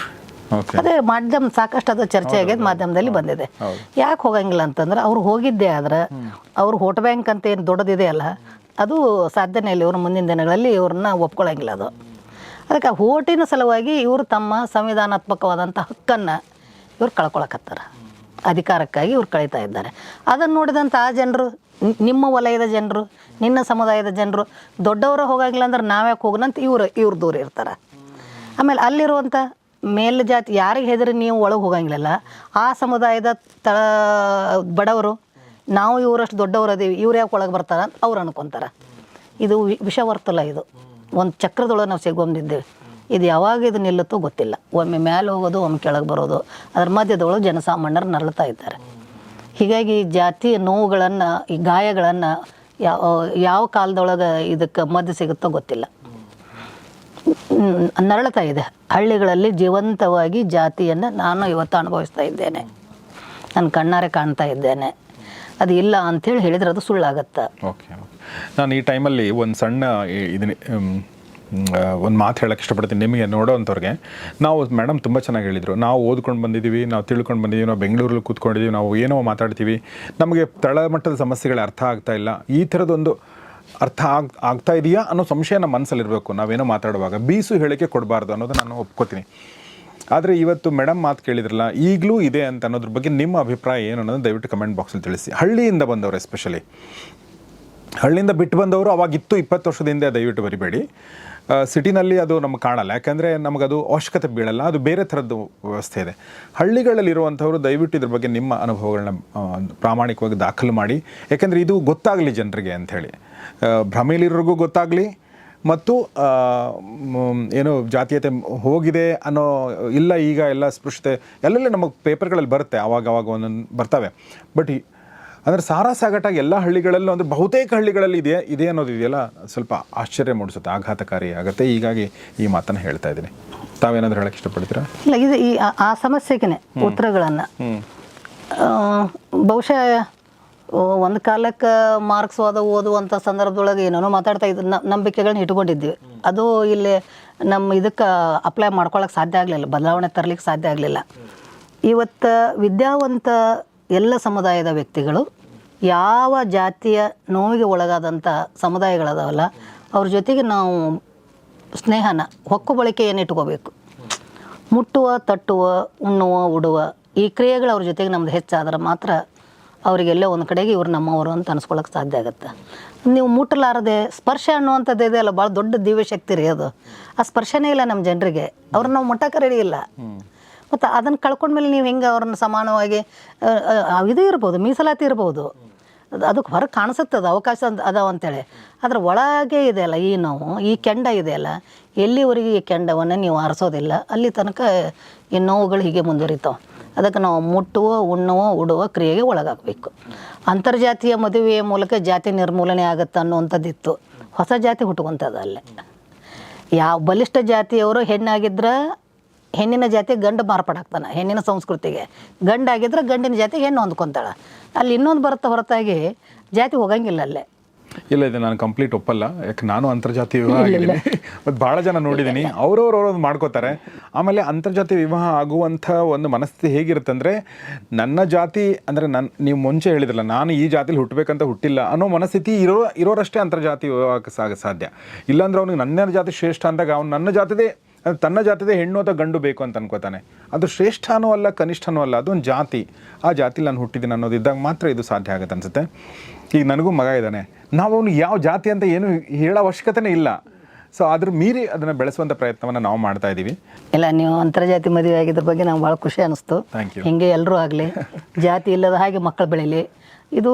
ಅದೇ ಮಾಧ್ಯಮ ಸಾಕಷ್ಟು ಅದು ಚರ್ಚೆ ಆಗಿದೆ, ಮಾಧ್ಯಮದಲ್ಲಿ ಬಂದಿದೆ. ಯಾಕೆ ಹೋಗಂಗಿಲ್ಲ ಅಂತಂದ್ರೆ ಅವ್ರು ಹೋಗಿದ್ದೇ ಆದ್ರೆ ಅವ್ರು ವೋಟ್ ಬ್ಯಾಂಕ್ ಅಂತ ಏನು ದೊಡ್ಡದಿದೆ ಅಲ್ಲ, ಅದು ಸಾಧ್ಯನೇ ಇಲ್ಲ. ಇವರು ಮುಂದಿನ ದಿನಗಳಲ್ಲಿ ಇವ್ರನ್ನ ಒಪ್ಕೊಳ್ಳಂಗಿಲ್ಲ. ಅದು ಅದಕ್ಕೆ ಓಟಿನ ಸಲುವಾಗಿ ಇವರು ತಮ್ಮ ಸಂವಿಧಾನಾತ್ಮಕವಾದಂಥ ಹಕ್ಕನ್ನು ಇವ್ರು ಕಳ್ಕೊಳಕತ್ತಾರೆ. ಅಧಿಕಾರಕ್ಕಾಗಿ ಇವ್ರು ಕಳೀತಾ ಇದ್ದಾರೆ. ಅದನ್ನು ನೋಡಿದಂಥ ಆ ಜನರು, ನಿಮ್ಮ ವಲಯದ ಜನರು, ನಿನ್ನ ಸಮುದಾಯದ ಜನರು, ದೊಡ್ಡವರು ಹೋಗಂಗಿಲ್ಲ ಅಂದ್ರೆ ನಾವ್ಯಾಕೆ ಹೋಗೋಣಂತ ಇವ್ರು ದೂರ ಇರ್ತಾರೆ. ಆಮೇಲೆ ಅಲ್ಲಿರುವಂಥ ಮೇಲ್ಜಾತಿ ಯಾರಿಗೆ ಹೆದರಿ ನೀವು ಒಳಗೆ ಹೋಗಂಗಿಲ್ಲಲ್ಲ, ಆ ಸಮುದಾಯದ ಬಡವರು, ನಾವು ಇವರಷ್ಟು ದೊಡ್ಡವರು ಅದೀವಿ, ಇವ್ರು ಯಾಕೆ ಒಳಗೆ ಬರ್ತಾರೆ ಅಂತ ಅವ್ರು ಅನ್ಕೊತಾರೆ. ಇದು ವಿಷವರ್ತುಲ. ಇದು ಒಂದು ಚಕ್ರದೊಳಗೆ ನಾವು ಸಿಗೊಂಡಿದ್ದೇವೆ. ಇದು ಯಾವಾಗ ಇದು ನಿಲ್ಲುತ್ತೋ ಗೊತ್ತಿಲ್ಲ. ಒಮ್ಮೆ ಮೇಲೆ ಹೋಗೋದು, ಒಮ್ಮೆ ಕೆಳಗೆ ಬರೋದು, ಅದ್ರ ಮಧ್ಯದೊಳಗೆ ಜನಸಾಮಾನ್ಯರು ನರಳ್ತಾ ಇದ್ದಾರೆ. ಹೀಗಾಗಿ ಜಾತಿಯ ನೋವುಗಳನ್ನು, ಈ ಗಾಯಗಳನ್ನು ಯಾವ ಕಾಲದೊಳಗೆ ಇದಕ್ಕೆ ಮದ್ದು ಸಿಗುತ್ತೋ ಗೊತ್ತಿಲ್ಲ, ನರಳ್ತಾ ಇದೆ. ಹಳ್ಳಿಗಳಲ್ಲಿ ಜೀವಂತವಾಗಿ ಜಾತಿಯನ್ನು ನಾನು ಇವತ್ತು ಅನುಭವಿಸ್ತಾ ಇದ್ದೇನೆ, ನನ್ನ ಕಣ್ಣಾರೆ ಕಾಣ್ತಾ ಇದ್ದೇನೆ. ಅದು ಇಲ್ಲ ಅಂಥೇಳಿ ಹೇಳಿದ್ರೆ ಅದು ಸುಳ್ಳಾಗತ್ತೆ. ಓಕೆ, ನಾನು ಈ ಟೈಮಲ್ಲಿ ಒಂದು ಸಣ್ಣ ಇದನ್ನ ಒಂದು ಮಾತು ಹೇಳೋಕ್ಕೆ ಇಷ್ಟಪಡ್ತೀನಿ ನಿಮಗೆ ನೋಡೋವಂಥವ್ರಿಗೆ. ನಾವು ಮೇಡಮ್ ತುಂಬ ಚೆನ್ನಾಗಿ ಹೇಳಿದರು, ನಾವು ಓದ್ಕೊಂಡು ಬಂದಿದ್ದೀವಿ, ನಾವು ತಿಳ್ಕೊಂಡು ಬಂದಿದ್ದೀವಿ, ನಾವು ಬೆಂಗಳೂರಲ್ಲಿ ಕೂತ್ಕೊಂಡಿದ್ದೀವಿ, ನಾವು ಏನೋ ಮಾತಾಡ್ತೀವಿ, ನಮಗೆ ತಳಮಟ್ಟದ ಸಮಸ್ಯೆಗಳು ಅರ್ಥ ಆಗ್ತಾ ಇಲ್ಲ. ಈ ಥರದೊಂದು ಅರ್ಥ ಆಗ್ತಾ ಇದೆಯಾ ಅನ್ನೋ ಸಂಶಯ ನಮ್ಮ ಮನಸ್ಸಲ್ಲಿರಬೇಕು. ನಾವೇನೋ ಮಾತಾಡುವಾಗ ಬೀಸು ಹೇಳಿಕೆ ಕೊಡಬಾರ್ದು ಅನ್ನೋದು ನಾನು ಒಪ್ಕೋತೀನಿ. ಆದರೆ ಇವತ್ತು ಮೇಡಮ್ ಮಾತು ಕೇಳಿದ್ರಲ್ಲ, ಈಗಲೂ ಇದೆ ಅಂತ ಅನ್ನೋದ್ರ ಬಗ್ಗೆ ನಿಮ್ಮ ಅಭಿಪ್ರಾಯ ಏನು ಅನ್ನೋದು ದಯವಿಟ್ಟು ಕಮೆಂಟ್ ಬಾಕ್ಸಲ್ಲಿ ತಿಳಿಸಿ. ಹಳ್ಳಿಯಿಂದ ಬಂದವರು, ಎಸ್ಪೆಷಲಿ ಹಳ್ಳಿಯಿಂದ ಬಿಟ್ಟು ಬಂದವರು, ಅವಾಗಿತ್ತು 20 ವರ್ಷದ ಹಿಂದೆ, ದಯವಿಟ್ಟು ಬರಿಬೇಡಿ. ಸಿಟಿನಲ್ಲಿ ಅದು ನಮ್ಗೆ ಕಾಣಲ್ಲ, ಯಾಕಂದರೆ ನಮಗದು ಅವಶ್ಯಕತೆ ಬೀಳಲ್ಲ, ಅದು ಬೇರೆ ಥರದ್ದು ವ್ಯವಸ್ಥೆ ಇದೆ. ಹಳ್ಳಿಗಳಲ್ಲಿರುವಂಥವರು ದಯವಿಟ್ಟು ಇದ್ರ ಬಗ್ಗೆ ನಿಮ್ಮ ಅನುಭವಗಳನ್ನ ಪ್ರಾಮಾಣಿಕವಾಗಿ ದಾಖಲು ಮಾಡಿ, ಯಾಕೆಂದರೆ ಇದು ಗೊತ್ತಾಗಲಿ ಜನರಿಗೆ ಅಂಥೇಳಿ, ಭ್ರಮೆಯಲ್ಲಿರೋರಿಗೂ ಗೊತ್ತಾಗಲಿ, ಮತ್ತು ಏನು ಜಾತೀಯತೆ ಹೋಗಿದೆ ಅನ್ನೋ ಇಲ್ಲ, ಈಗ ಎಲ್ಲ ಸ್ಪೃಶ್ಯತೆ ಎಲ್ಲೆಲ್ಲ ನಮಗೆ ಪೇಪರ್ಗಳಲ್ಲಿ ಬರುತ್ತೆ, ಆವಾಗ ಒಂದೊಂದು ಬರ್ತವೆ. ಬಟ್ ಅಂದರೆ ಸಾರಾಸಾಗಟಾಗಿ ಎಲ್ಲ ಹಳ್ಳಿಗಳಲ್ಲೂ, ಅಂದರೆ ಬಹುತೇಕ ಹಳ್ಳಿಗಳಲ್ಲಿ ಇದೆ ಅನ್ನೋದು ಇದೆಯಲ್ಲ, ಸ್ವಲ್ಪ ಆಶ್ಚರ್ಯ ಮೂಡಿಸುತ್ತೆ, ಆಘಾತಕಾರಿ ಆಗುತ್ತೆ. ಹೀಗಾಗಿ ಈ ಮಾತನ್ನು ಹೇಳ್ತಾ ಇದ್ದೀನಿ. ತಾವೇನಾದರೂ ಹೇಳಕ್ಕೆ ಇಷ್ಟಪಡ್ತೀರಾ? ಇಲ್ಲ, ಇದು ಆ ಸಮಸ್ಯೆಗೆ ಉತ್ತರಗಳನ್ನು ಬಹುಶಃ ಒಂದು ಕಾಲಕ್ಕೆ ಮಾರ್ಕ್ಸ್ವಾದ ಓದುವಂಥ ಸಂದರ್ಭದೊಳಗೆ ಏನೇನೋ ಮಾತಾಡ್ತಾ ಇದ್ದು ನಂಬಿಕೆಗಳನ್ನ ಇಟ್ಕೊಂಡಿದ್ವಿ. ಅದು ಇಲ್ಲಿ ನಮ್ಮ ಇದಕ್ಕೆ ಅಪ್ಲೈ ಮಾಡ್ಕೊಳ್ಳೋಕೆ ಸಾಧ್ಯ ಆಗಲಿಲ್ಲ, ಬದಲಾವಣೆ ತರಲಿಕ್ಕೆ ಸಾಧ್ಯ ಆಗಲಿಲ್ಲ. ಇವತ್ತು ವಿದ್ಯಾವಂತ ಎಲ್ಲ ಸಮುದಾಯದ ವ್ಯಕ್ತಿಗಳು, ಯಾವ ಜಾತಿಯ ನೋವಿಗೆ ಒಳಗಾದಂಥ ಸಮುದಾಯಗಳದಾವಲ್ಲ, ಅವ್ರ ಜೊತೆಗೆ ನಾವು ಸ್ನೇಹನ, ಹೊಕ್ಕು ಬಳಕೆಯನ್ನು ಇಟ್ಕೋಬೇಕು. ಮುಟ್ಟುವ, ತಟ್ಟುವ, ಉಣ್ಣುವ, ಉಡುವ ಈ ಕ್ರಿಯೆಗಳು ಅವ್ರ ಜೊತೆಗೆ ನಮ್ದು ಹೆಚ್ಚಾದ್ರೆ ಮಾತ್ರ ಅವರಿಗೆಲ್ಲ ಒಂದು ಕಡೆಗೆ ಇವ್ರು ನಮ್ಮವರು ಅಂತ ಅನ್ಸ್ಕೊಳ್ಳೋಕೆ ಸಾಧ್ಯ ಆಗುತ್ತೆ. ನೀವು ಮುಟ್ಟಲಾರದೆ ಸ್ಪರ್ಶ ಅನ್ನುವಂಥದ್ದು ಇದೆ ಅಲ್ಲ, ಭಾಳ ದೊಡ್ಡ ದಿವ್ಯ ಶಕ್ತಿ ರೀ ಅದು. ಆ ಸ್ಪರ್ಶನೇ ಇಲ್ಲ ನಮ್ಮ ಜನರಿಗೆ, ಅವ್ರನ್ನ ನಾವು ಮುಟ್ಟಕ್ಕೆ ರೆಡಿ ಇಲ್ಲ. ಮತ್ತು ಅದನ್ನು ಕಳ್ಕೊಂಡ್ಮೇಲೆ ನೀವು ಹೆಂಗೆ ಅವ್ರನ್ನ ಸಮಾನವಾಗಿ ಇದು ಇರ್ಬೋದು, ಮೀಸಲಾತಿ ಇರ್ಬೋದು, ಅದಕ್ಕೆ ಹೊರಗೆ ಕಾಣಿಸುತ್ತದೆ ಅವಕಾಶ ಅದಾವ ಅಂತೇಳಿ. ಆದರೆ ಒಳಗೆ ಇದೆಯಲ್ಲ ಈ ನೋವು, ಈ ಕೆಂಡ ಇದೆಯಲ್ಲ, ಎಲ್ಲಿವರೆಗೆ ಈ ಕೆಂಡವನ್ನು ನೀವು ಆರಿಸೋದಿಲ್ಲ ಅಲ್ಲಿ ತನಕ ಈ ನೋವುಗಳು ಹೀಗೆ ಮುಂದುವರಿತಾವೆ. ಅದಕ್ಕೆ ನಾವು ಮುಟ್ಟುವ, ಉಣ್ಣುವ, ಉಡುವ ಕ್ರಿಯೆಗೆ ಒಳಗಾಗಬೇಕು. ಅಂತರ್ಜಾತೀಯ ಮದುವೆಯ ಮೂಲಕ ಜಾತಿ ನಿರ್ಮೂಲನೆ ಆಗುತ್ತೆ ಅನ್ನುವಂಥದ್ದಿತ್ತು. ಹೊಸ ಜಾತಿ ಹುಟ್ಕೊಂತದ ಅಲ್ಲೇ. ಯಾವ ಬಲಿಷ್ಠ ಜಾತಿಯವರು ಹೆಣ್ಣಾಗಿದ್ರೆ ಹೆಣ್ಣಿನ ಜಾತಿ ಗಂಡು ಮಾರ್ಪಾಡಾಗ್ತಾನೆ, ಹೆಣ್ಣಿನ ಸಂಸ್ಕೃತಿಗೆ. ಗಂಡಾಗಿದ್ರೆ ಗಂಡಿನ ಜಾತಿಗೆ ಹೆಣ್ಣು ಹೊಂದ್ಕೊತಾಳೆ. ಅಲ್ಲಿ ಇನ್ನೊಂದು ಬರುತ್ತೆ ಹೊರತಾಗಿ ಜಾತಿ ಹೋಗಂಗಿಲ್ಲ ಅಲ್ಲೇ. ಇಲ್ಲ ಇದು ನಾನು ಕಂಪ್ಲೀಟ್ ಒಪ್ಪಲ್ಲ. ಯಾಕೆ ನಾನು ಅಂತರ್ಜಾತಿ ವಿವಾಹ ಆಗಿದ್ದೀನಿ ಮತ್ತು ಭಾಳ ಜನ ನೋಡಿದ್ದೀನಿ. ಅವ್ರವ್ರು ಮಾಡ್ಕೋತಾರೆ. ಆಮೇಲೆ ಅಂತರ್ಜಾತಿ ವಿವಾಹ ಆಗುವಂಥ ಒಂದು ಮನಸ್ಥಿತಿ ಹೇಗಿರುತ್ತೆ ಅಂದರೆ, ನನ್ನ ಜಾತಿ ಅಂದರೆ ನೀವು ಮುಂಚೆ ಹೇಳಿದ್ರಲ್ಲ, ನಾನು ಈ ಜಾತಿಲಿ ಹುಟ್ಟಬೇಕಂತ ಹುಟ್ಟಿಲ್ಲ ಅನ್ನೋ ಮನಸ್ಥಿತಿ ಇರೋರಷ್ಟೇ ಅಂತರ್ಜಾತಿ ವಿವಾಹಕ್ಕೆ ಸಾಧ್ಯ. ಇಲ್ಲಾಂದ್ರೆ ಅವ್ನಿಗೆ ನನ್ನ ಜಾತಿ ಶ್ರೇಷ್ಠ ಅಂದಾಗ ಅವ್ನು ನನ್ನ ಜಾತಿದೇ, ತನ್ನ ಜಾತಿದೇ ಹೆಣ್ಣು ಅಥವಾ ಗಂಡು ಬೇಕು ಅಂತ ಅನ್ಕೋತಾನೆ. ಅದು ಶ್ರೇಷ್ಠನೂ ಅಲ್ಲ ಕನಿಷ್ಠನೂ ಅಲ್ಲ, ಅದೊಂದು ಜಾತಿ. ಆ ಜಾತಿಲಿ ನಾನು ಹುಟ್ಟಿದ್ದೀನಿ ಅನ್ನೋದಿದ್ದಾಗ ಮಾತ್ರ ಇದು ಸಾಧ್ಯ ಆಗುತ್ತೆ ಅನ್ಸುತ್ತೆ. ಈಗ ನನಗೂ ಮಗ ಇದ್ದಾನೆ, ನಾವು ಅವ್ನು ಯಾವ ಜಾತಿ ಅಂತ ಏನು ಹೇಳೋ ಅವಶ್ಯಕತೆನೇ ಇಲ್ಲ. ಸೊ ಅದ್ರ ಮೀರಿ ಅದನ್ನು ಬೆಳೆಸುವಂಥ ಪ್ರಯತ್ನವನ್ನು ನಾವು ಮಾಡ್ತಾ ಇದ್ದೀವಿ. ಇಲ್ಲ, ನೀವು ಅಂತರ್ಜಾತಿ ಮದುವೆ ಆಗಿದ್ರ ಬಗ್ಗೆ ನಂಗೆ ಭಾಳ ಖುಷಿ ಅನಿಸ್ತು. Thank you. ಹಿಂಗೆ ಎಲ್ಲರೂ ಆಗಲಿ, ಜಾತಿ ಇಲ್ಲದ ಹಾಗೆ ಮಕ್ಕಳು ಬೆಳೀಲಿ, ಇದು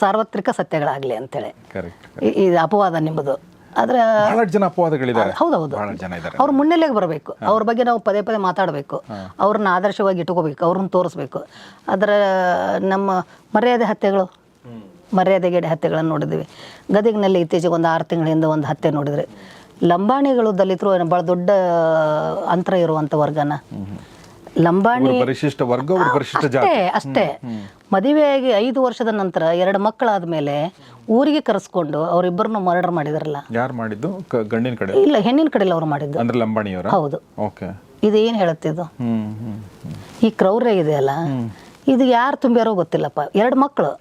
ಸಾರ್ವತ್ರಿಕ ಸತ್ಯಗಳಾಗಲಿ ಅಂತೇಳಿ. ಕರೆಕ್ಟ್. ಇದು ಅಪವಾದ ನಿಮ್ಮದು. ಆದರೆ ಬಹಳ ಜನ ಅಪವಾದಗಳಿದ್ದಾರೆ. ಹೌದೌದು, ಬಹಳ ಜನ ಇದ್ದಾರೆ. ಅವ್ರ ಮುನ್ನೆಲೆಗೆ ಬರಬೇಕು, ಅವ್ರ ಬಗ್ಗೆ ನಾವು ಪದೇ ಪದೇ ಮಾತಾಡಬೇಕು, ಅವ್ರನ್ನ ಆದರ್ಶವಾಗಿ ಇಟ್ಕೋಬೇಕು, ಅವ್ರನ್ನ ತೋರಿಸ್ಬೇಕು. ಅದರ ನಮ್ಮ ಮರ್ಯಾದೆ ಹತ್ಯೆಗಳು, ಮರ್ಯಾದೆಗೆಡೆ ಹತ್ಯೆಗಳನ್ನು ನೋಡಿದ್ವಿ. ಗದಗಿನಲ್ಲಿ ಇತ್ತೀಚೆಗೆ ಒಂದು 6 ತಿಂಗಳ ಹಿಂದೆ ಒಂದು ಹತ್ಯೆ ನೋಡಿದರೆ, ಲಂಬಾಣಿಗಳು ದಲಿತರು ಭಾಳ ದೊಡ್ಡ ಅಂತರ ಇರುವಂಥ ವರ್ಗನ. ಲಂಬಾಣಿ ಪರಿಶಿಷ್ಟ ವರ್ಗ, ಪರಿಶಿಷ್ಟ ಜಾತಿ ಅಷ್ಟೇ. ಮದುವೆಯಾಗಿ 5 ವರ್ಷದ ನಂತರ 2 ಮಕ್ಕಳಾದ ಮೇಲೆ ಊರಿಗೆ ಕರೆಸ್ಕೊಂಡು ಅವರಿಬ್ಬರನ್ನು ಮರ್ಡರ್ ಮಾಡಿದಾರಲ್ಲ. ಯಾರು ಮಾಡಿದ್ದು? ಗಂಡಿನ ಕಡೆ? ಇಲ್ಲ, ಹೆಣ್ಣಿನ ಕಡೆಯಲ್ಲಿ ಅವ್ರು ಮಾಡಿದ್ದು. ಅಂದ್ರೆ ಲಂಬಾಣಿಯವರ? ಹೌದು. ಓಕೆ. ಇದು ಏನು ಹೇಳುತ್ತೆ ಇದು? ಈ ಕ್ರೌರ್ಯ ಇದೆಯಲ್ಲ, ಇದು ಯಾರು ತುಂಬ್ಯಾರೋ ಗೊತ್ತಿಲ್ಲಪ್ಪ. 2 ಮಕ್ಕಳು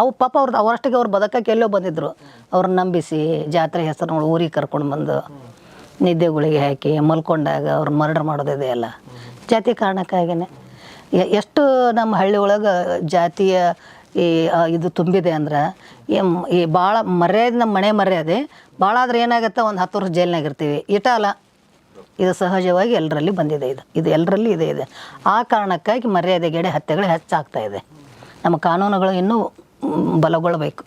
ಅವು ಪಾಪ ಅವರಷ್ಟಿಗೆ ಅವ್ರು ಬದುಕಕ್ಕೆ ಎಲ್ಲೋ ಬಂದಿದ್ರು. ಅವ್ರನ್ನ ನಂಬಿಸಿ ಜಾತ್ರೆ ಹೆಸರು ಊರಿಗೆ ಕರ್ಕೊಂಡು ಬಂದು ನಿದ್ದೆಗಳಿಗೆ ಹಾಕಿ ಮಲ್ಕೊಂಡಾಗ ಅವ್ರು ಮರ್ಡರ್ ಮಾಡೋದಿದೆಯಲ್ಲ, ಜಾತಿ ಕಾರಣಕ್ಕಾಗಿಯೇ. ಎಷ್ಟು ನಮ್ಮ ಹಳ್ಳಿ ಒಳಗೆ ಜಾತಿಯ ಇದು ತುಂಬಿದೆ ಅಂದ್ರೆ, ಈ ಭಾಳ ಮರ್ಯಾದೆ, ನಮ್ಮ ಮನೆ ಮರ್ಯಾದೆ ಭಾಳ ಆದ್ರೆ ಏನಾಗುತ್ತೆ, ಒಂದು 10 ವರ್ಷ ಜೈಲ್ನಾಗ ಇರ್ತೀವಿ. ಅಲ್ಲ, ಇದು ಸಹಜವಾಗಿ ಎಲ್ಲರಲ್ಲಿ ಬಂದಿದೆ. ಇದು ಎಲ್ಲರಲ್ಲಿ ಇದೆ. ಆ ಕಾರಣಕ್ಕಾಗಿ ಮರ್ಯಾದೆಗೆಡೆ ಹತ್ಯೆಗಳು ಹೆಚ್ಚಾಗ್ತಾ ಇದೆ. ನಮ್ಮ ಕಾನೂನುಗಳು ಇನ್ನೂ ಬಲಗೊಳ್ಳಬೇಕು.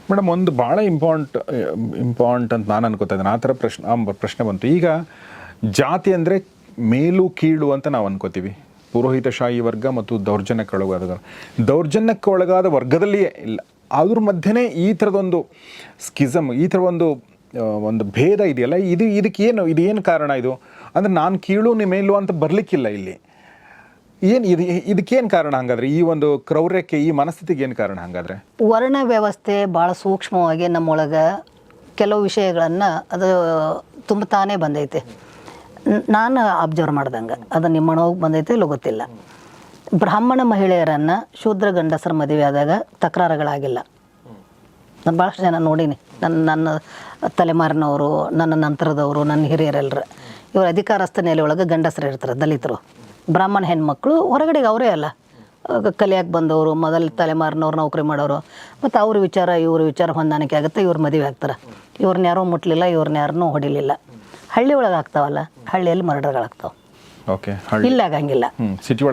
ಮೇಡಮ್, ಒಂದು ಭಾಳ ಇಂಪಾರ್ಟೆಂಟ್ ಅಂತ ನಾನು ಅನ್ಕೋತಾ ಇದ್ದೇನೆ. ಆ ಥರ ಪ್ರಶ್ನೆ ಬಂತು. ಈಗ ಜಾತಿ ಅಂದರೆ ಮೇಲು ಕೀಳು ಅಂತ ನಾವು ಅನ್ಕೋತೀವಿ. ಪುರೋಹಿತಶಾಹಿ ವರ್ಗ ಮತ್ತು ದೌರ್ಜನ್ಯಕ್ಕೆ ಒಳಗಾದ ವರ್ಗದಲ್ಲಿಯೇ ಇಲ್ಲ, ಅದ್ರ ಮಧ್ಯೆನೇ ಈ ಥರದೊಂದು ಸ್ಕಿಸಮ್, ಈ ಥರ ಒಂದು ಭೇದ ಇದೆಯಲ್ಲ, ಇದು ಕಾರಣ? ಇದು ಅಂದರೆ ನಾನು ಕೀಳು ನೀ ಮೇಲು ಅಂತ ಬರಲಿಕ್ಕಿಲ್ಲ ಇಲ್ಲಿ. ಇದಕ್ಕೇನು ಕಾರಣ ಹಾಗಾದ್ರೆ? ಈ ಒಂದು ಕ್ರೌರ್ಯಕ್ಕೆ, ಈ ಮನಸ್ಥಿತಿಗೆ ಏನು ಕಾರಣ ಹಾಗಾದ್ರೆ? ವರ್ಣ ವ್ಯವಸ್ಥೆ ಭಾಳ ಸೂಕ್ಷ್ಮವಾಗಿ ನಮ್ಮೊಳಗೆ ಕೆಲವು ವಿಷಯಗಳನ್ನು ಅದು ತುಂಬುತ್ತಾನೇ ಬಂದೈತೆ. ನಾನು ಅಬ್ಸರ್ವ್ ಮಾಡ್ದಂಗೆ ಅದು ನಿಮ್ಮನೋಗಿ ಬಂದೈತೆ ಇಲ್ಲೋ ಗೊತ್ತಿಲ್ಲ. ಬ್ರಾಹ್ಮಣ ಮಹಿಳೆಯರನ್ನು ಶೂದ್ರ ಗಂಡಸರ ಮದುವೆ ಆದಾಗ ತಕರಾರುಗಳಾಗಿಲ್ಲ. ನಾನು ಭಾಳಷ್ಟು ಜನ ನೋಡೀನಿ. ನನ್ನ ತಲೆಮಾರಿನವರು, ನನ್ನ ನಂತರದವರು, ನನ್ನ ಹಿರಿಯರೆಲ್ಲರು, ಇವರು ಅಧಿಕಾರಸ್ಥ ನೆಲೆ ಒಳಗೆ ಗಂಡಸರು ಇರ್ತಾರೆ, ದಲಿತರು. ಬ್ರಾಹ್ಮಣ ಹೆಣ್ಮಕ್ಳು ಹೊರಗಡೆಗೆ ಅವರೇ ಅಲ್ಲ, ಕಲಿಯಾಕೆ ಬಂದವರು, ಮೊದಲ ತಲೆಮಾರಿನವ್ರು ನೌಕರಿ ಮಾಡೋರು. ಮತ್ತು ಇವ್ರ ವಿಚಾರ ಹೊಂದಾಣಿಕೆ ಆಗುತ್ತೆ, ಇವ್ರು ಮದುವೆ ಆಗ್ತಾರೆ. ಇವ್ರನ್ನ ಯಾರೂ ಮುಟ್ಲಿಲ್ಲ, ಇವ್ರನ್ನ ಯಾರನ್ನೂ ಹೊಡಿಲಿಲ್ಲ. ಹಳ್ಳಿ ಒಳಗೆ ಆಗ್ತಾವಲ್ಲ, ಹಳ್ಳಿಯಲ್ಲಿ ಮರ್ಡರ್ಗಳಾಗ್ತಾವೆ. ಓಕೆ. ಇಲ್ಲ ಆಗಂಗಿಲ್ಲ, ಸಿಟಿ